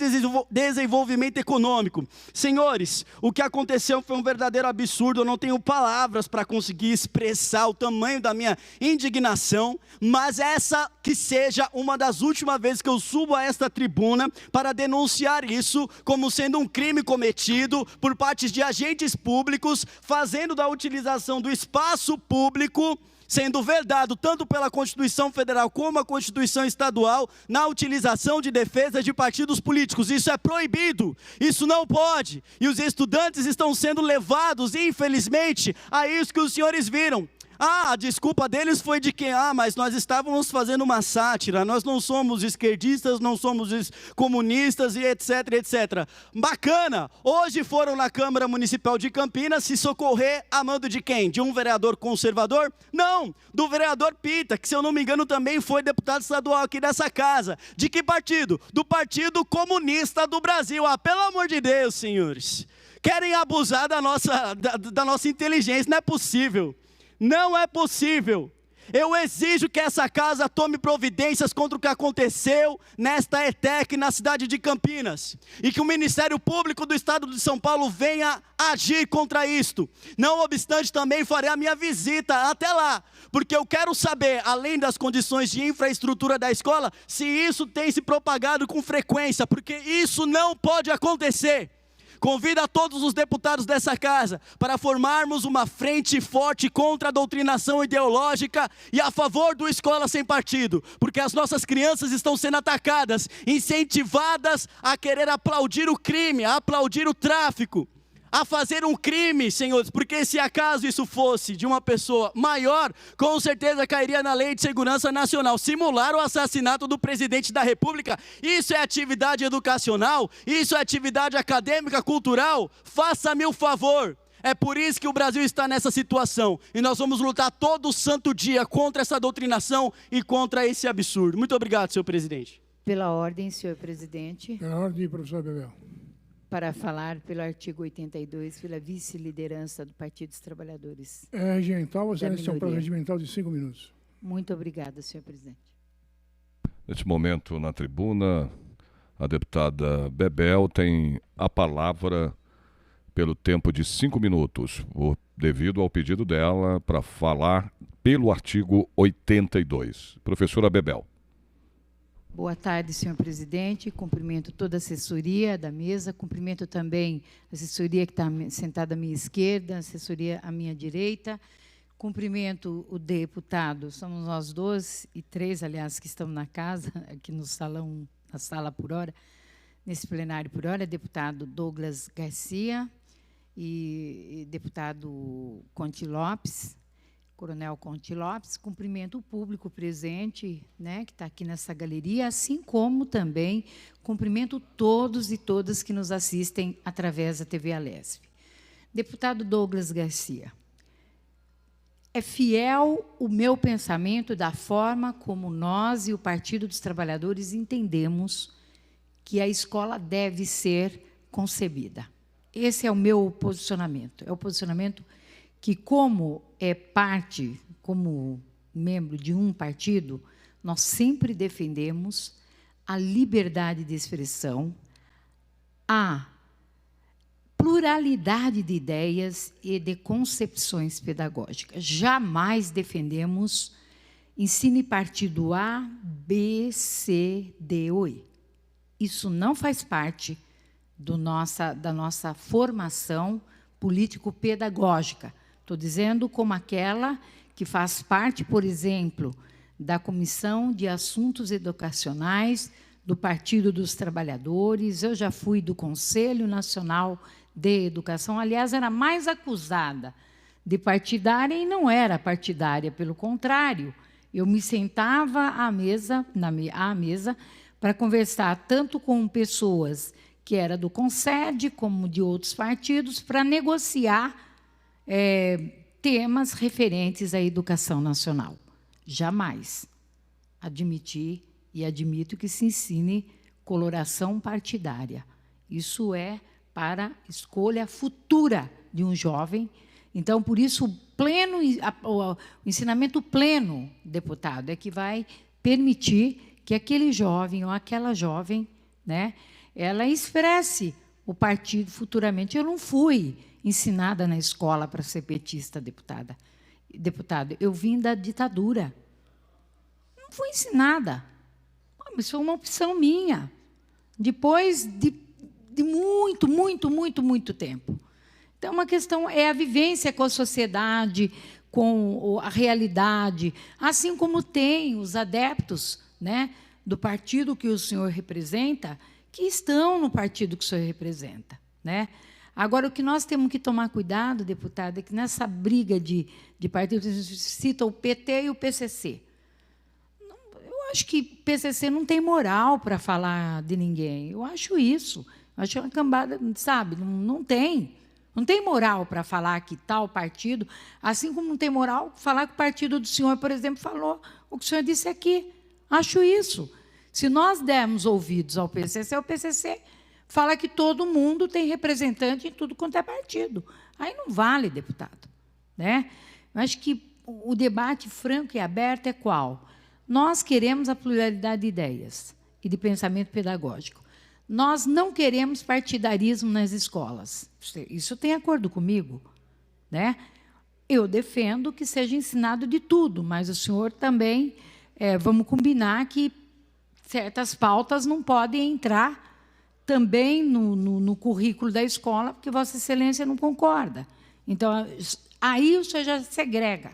Desenvolvimento Econômico. Senhores, o que aconteceu foi um verdadeiro absurdo, eu não tenho palavras para conseguir expressar o tamanho da minha indignação, mas essa que seja uma das últimas vezes que eu subo a esta tribuna para denunciar isso como sendo um crime cometido por parte de agentes públicos, fazendo da utilização do espaço público, sendo vedado tanto pela Constituição Federal como a Constituição Estadual, na utilização de defesa de partidos políticos. Isso é proibido, isso não pode, e os estudantes estão sendo levados, infelizmente, a isso que os senhores viram. A desculpa deles foi de que, mas nós estávamos fazendo uma sátira, nós não somos esquerdistas, não somos comunistas e etc, etc. Bacana, hoje foram na Câmara Municipal de Campinas se socorrer a mando de quem? De um vereador conservador? Não, do vereador Pita, que se eu não me engano também foi deputado estadual aqui dessa casa. De que partido? Do Partido Comunista do Brasil. Pelo amor de Deus, senhores. Querem abusar da nossa inteligência, não é possível. Não é possível. Eu exijo que essa casa tome providências contra o que aconteceu nesta ETEC na cidade de Campinas. E que o Ministério Público do Estado de São Paulo venha agir contra isto. Não obstante, também farei a minha visita até lá. Porque eu quero saber, além das condições de infraestrutura da escola, se isso tem se propagado com frequência. Porque isso não pode acontecer. Convido a todos os deputados dessa casa para formarmos uma frente forte contra a doutrinação ideológica e a favor do Escola Sem Partido, porque as nossas crianças estão sendo atacadas, incentivadas a querer aplaudir o crime, a aplaudir o tráfico, a fazer um crime, senhores, porque se acaso isso fosse de uma pessoa maior, com certeza cairia na Lei de Segurança Nacional. Simular o assassinato do presidente da República, isso é atividade educacional, isso é atividade acadêmica, cultural, faça-me o favor. É por isso que o Brasil está nessa situação, e nós vamos lutar todo santo dia contra essa doutrinação e contra esse absurdo. Muito obrigado, senhor presidente. Pela ordem, senhor presidente. Pela ordem, professor Bebel. Para falar pelo artigo 82, pela vice-liderança do Partido dos Trabalhadores. É regimental, você tem um prazo regimental de 5 minutos. Muito obrigada, senhor presidente. Neste momento, na tribuna, a deputada Bebel tem a palavra pelo tempo de 5 minutos, devido ao pedido dela para falar pelo artigo 82. Professora Bebel. Boa tarde, senhor presidente. Cumprimento toda a assessoria da mesa, cumprimento também a assessoria que está sentada à minha esquerda, a assessoria à minha direita. Cumprimento o deputado, somos nós 2 e 3, aliás, que estamos na casa, aqui no salão, na sala por hora, nesse plenário por hora, deputado Douglas Garcia e deputado Conte Lopes, Coronel Conte Lopes, cumprimento o público presente, né, que está aqui nessa galeria, assim como também cumprimento todos e todas que nos assistem através da TV Alesp. Deputado Douglas Garcia, é fiel o meu pensamento da forma como nós e o Partido dos Trabalhadores entendemos que a escola deve ser concebida. Esse é o meu posicionamento, é o posicionamento que, como como membro de um partido, nós sempre defendemos a liberdade de expressão, a pluralidade de ideias e de concepções pedagógicas. Jamais defendemos ensine partido A, B, C, D ou E. Isso não faz parte da nossa formação político-pedagógica. Estou dizendo como aquela que faz parte, por exemplo, da Comissão de Assuntos Educacionais do Partido dos Trabalhadores. Eu já fui do Conselho Nacional de Educação. Aliás, era mais acusada de partidária e não era partidária. Pelo contrário, eu me sentava à mesa para conversar tanto com pessoas que eram do Conced como de outros partidos para negociar temas referentes à educação nacional. Jamais admiti e admito que se ensine coloração partidária. Isso é para escolha futura de um jovem. Então, por isso, o ensinamento pleno, deputado, é que vai permitir que aquele jovem ou aquela jovem, né, ela expresse o partido futuramente. Eu não fui ensinada na escola para ser petista, deputado. Eu vim da ditadura. Não fui ensinada. Mas foi uma opção minha. Depois de muito tempo. Então, uma questão é a vivência com a sociedade, com a realidade, assim como tem os adeptos, né, do partido que o senhor representa, que estão no partido que o senhor representa, né? Agora, o que nós temos que tomar cuidado, deputada, é que nessa briga de partidos, cita o PT e o PCC. Eu acho que o PCC não tem moral para falar de ninguém. Eu acho isso. Eu acho uma cambada, sabe, não tem. Não tem moral para falar que tal partido, assim como não tem moral falar que o partido do senhor, por exemplo, falou o que o senhor disse aqui. Acho isso. Se nós dermos ouvidos ao PCC, o PCC fala que todo mundo tem representante em tudo quanto é partido. Aí não vale, deputado. Né? Eu acho que o debate franco e aberto é qual? Nós queremos a pluralidade de ideias e de pensamento pedagógico. Nós não queremos partidarismo nas escolas. Isso tem acordo comigo? Né? Eu defendo que seja ensinado de tudo, mas o senhor também, vamos combinar que certas pautas não podem entrar também no currículo da escola, porque Vossa Excelência não concorda. Então, aí o senhor já segrega.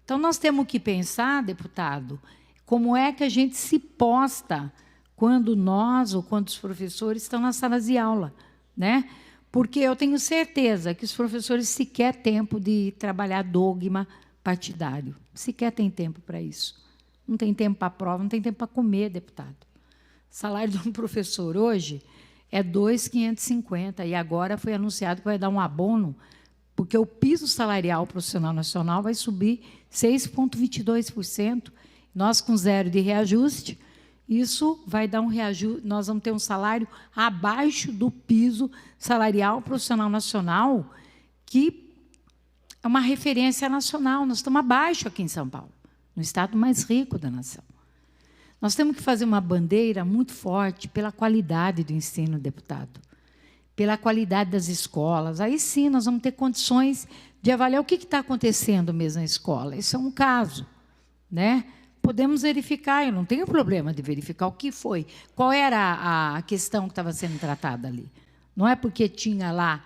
Então, nós temos que pensar, deputado, como é que a gente se posta quando nós ou quando os professores estão nas salas de aula, né? Porque eu tenho certeza que os professores sequer têm tempo de trabalhar dogma partidário. Sequer tem tempo para isso. Não tem tempo para a prova, não tem tempo para comer, deputado. O salário de um professor hoje é 2.550, e agora foi anunciado que vai dar um abono, porque o piso salarial profissional nacional vai subir 6,22%. Nós, com zero de reajuste, isso vai dar um reajuste, nós vamos ter um salário abaixo do piso salarial profissional nacional, que é uma referência nacional. Nós estamos abaixo aqui em São Paulo, no estado mais rico da nação. Nós temos que fazer uma bandeira muito forte pela qualidade do ensino, deputado, pela qualidade das escolas. Aí sim nós vamos ter condições de avaliar o que está acontecendo mesmo na escola. Isso é um caso, né? Podemos verificar, eu não tenho problema de verificar o que foi, qual era a questão que estava sendo tratada ali. Não é porque tinha lá,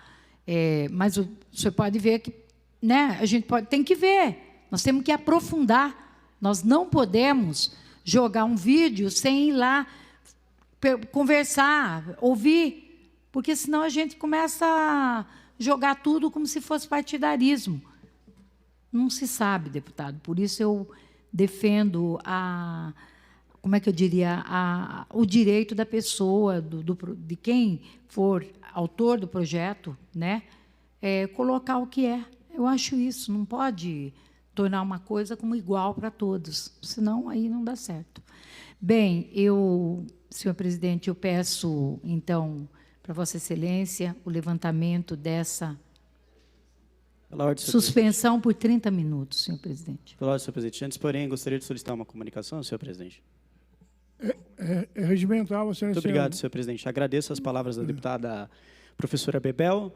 mas você pode ver que, né, a gente tem que ver, nós temos que aprofundar, nós não podemos jogar um vídeo sem ir lá conversar, ouvir, porque senão a gente começa a jogar tudo como se fosse partidarismo. Não se sabe, deputado, por isso eu defendo como é que eu diria, o direito da pessoa, de quem for autor do projeto, né, colocar o que é. Eu acho isso, não pode tornar uma coisa como igual para todos, senão aí não dá certo. Bem, senhor presidente, eu peço, então, para Vossa Excelência, o levantamento dessa suspensão por 30 minutos, senhor presidente. Pela ordem, senhor presidente. Antes, porém, gostaria de solicitar uma comunicação, senhor presidente. É regimental, senhor. Muito obrigado, senhor presidente. Agradeço as palavras da deputada professora Bebel.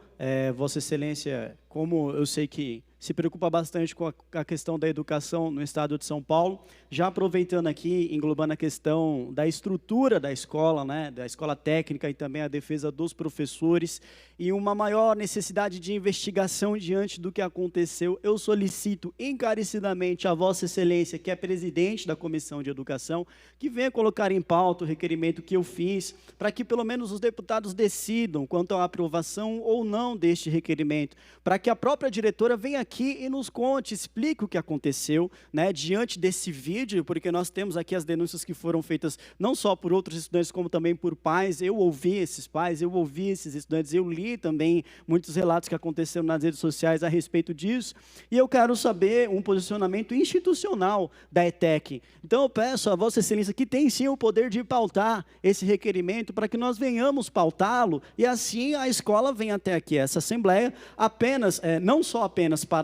Vossa Excelência, como eu sei que se preocupa bastante com a questão da educação no estado de São Paulo, já aproveitando aqui, englobando a questão da estrutura da escola, né, da escola técnica e também a defesa dos professores e uma maior necessidade de investigação diante do que aconteceu, eu solicito encarecidamente a Vossa Excelência, que é presidente da Comissão de Educação, que venha colocar em pauta o requerimento que eu fiz, para que pelo menos os deputados decidam quanto à aprovação ou não deste requerimento, para que a própria diretora venha aqui e nos conte, explique o que aconteceu, né, diante desse vídeo, porque nós temos aqui as denúncias que foram feitas não só por outros estudantes, como também por pais. Eu ouvi esses pais, eu ouvi esses estudantes, eu li também muitos relatos que aconteceram nas redes sociais a respeito disso, e eu quero saber um posicionamento institucional da ETEC. Então eu peço a Vossa Excelência que tem sim o poder de pautar esse requerimento para que nós venhamos pautá-lo e assim a escola venha até aqui, essa Assembleia, apenas, não só apenas para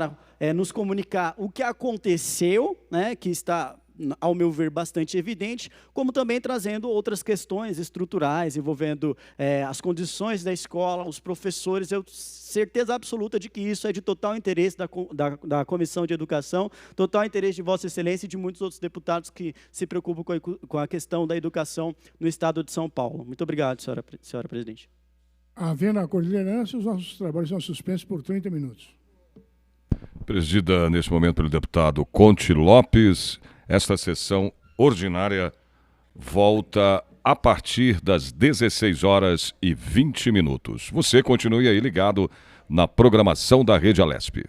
nos comunicar o que aconteceu, né, que está, ao meu ver, bastante evidente, como também trazendo outras questões estruturais, envolvendo as condições da escola, os professores. Eu tenho certeza absoluta de que isso é de total interesse da Comissão de Educação, total interesse de Vossa Excelência e de muitos outros deputados que se preocupam com a questão da educação no estado de São Paulo. Muito obrigado, senhora presidente. Havendo a coordenância, os nossos trabalhos são suspensos por 30 minutos. Presidida neste momento pelo deputado Conte Lopes, esta sessão ordinária volta a partir das 16h20. Você continue aí ligado na programação da Rede Alesp.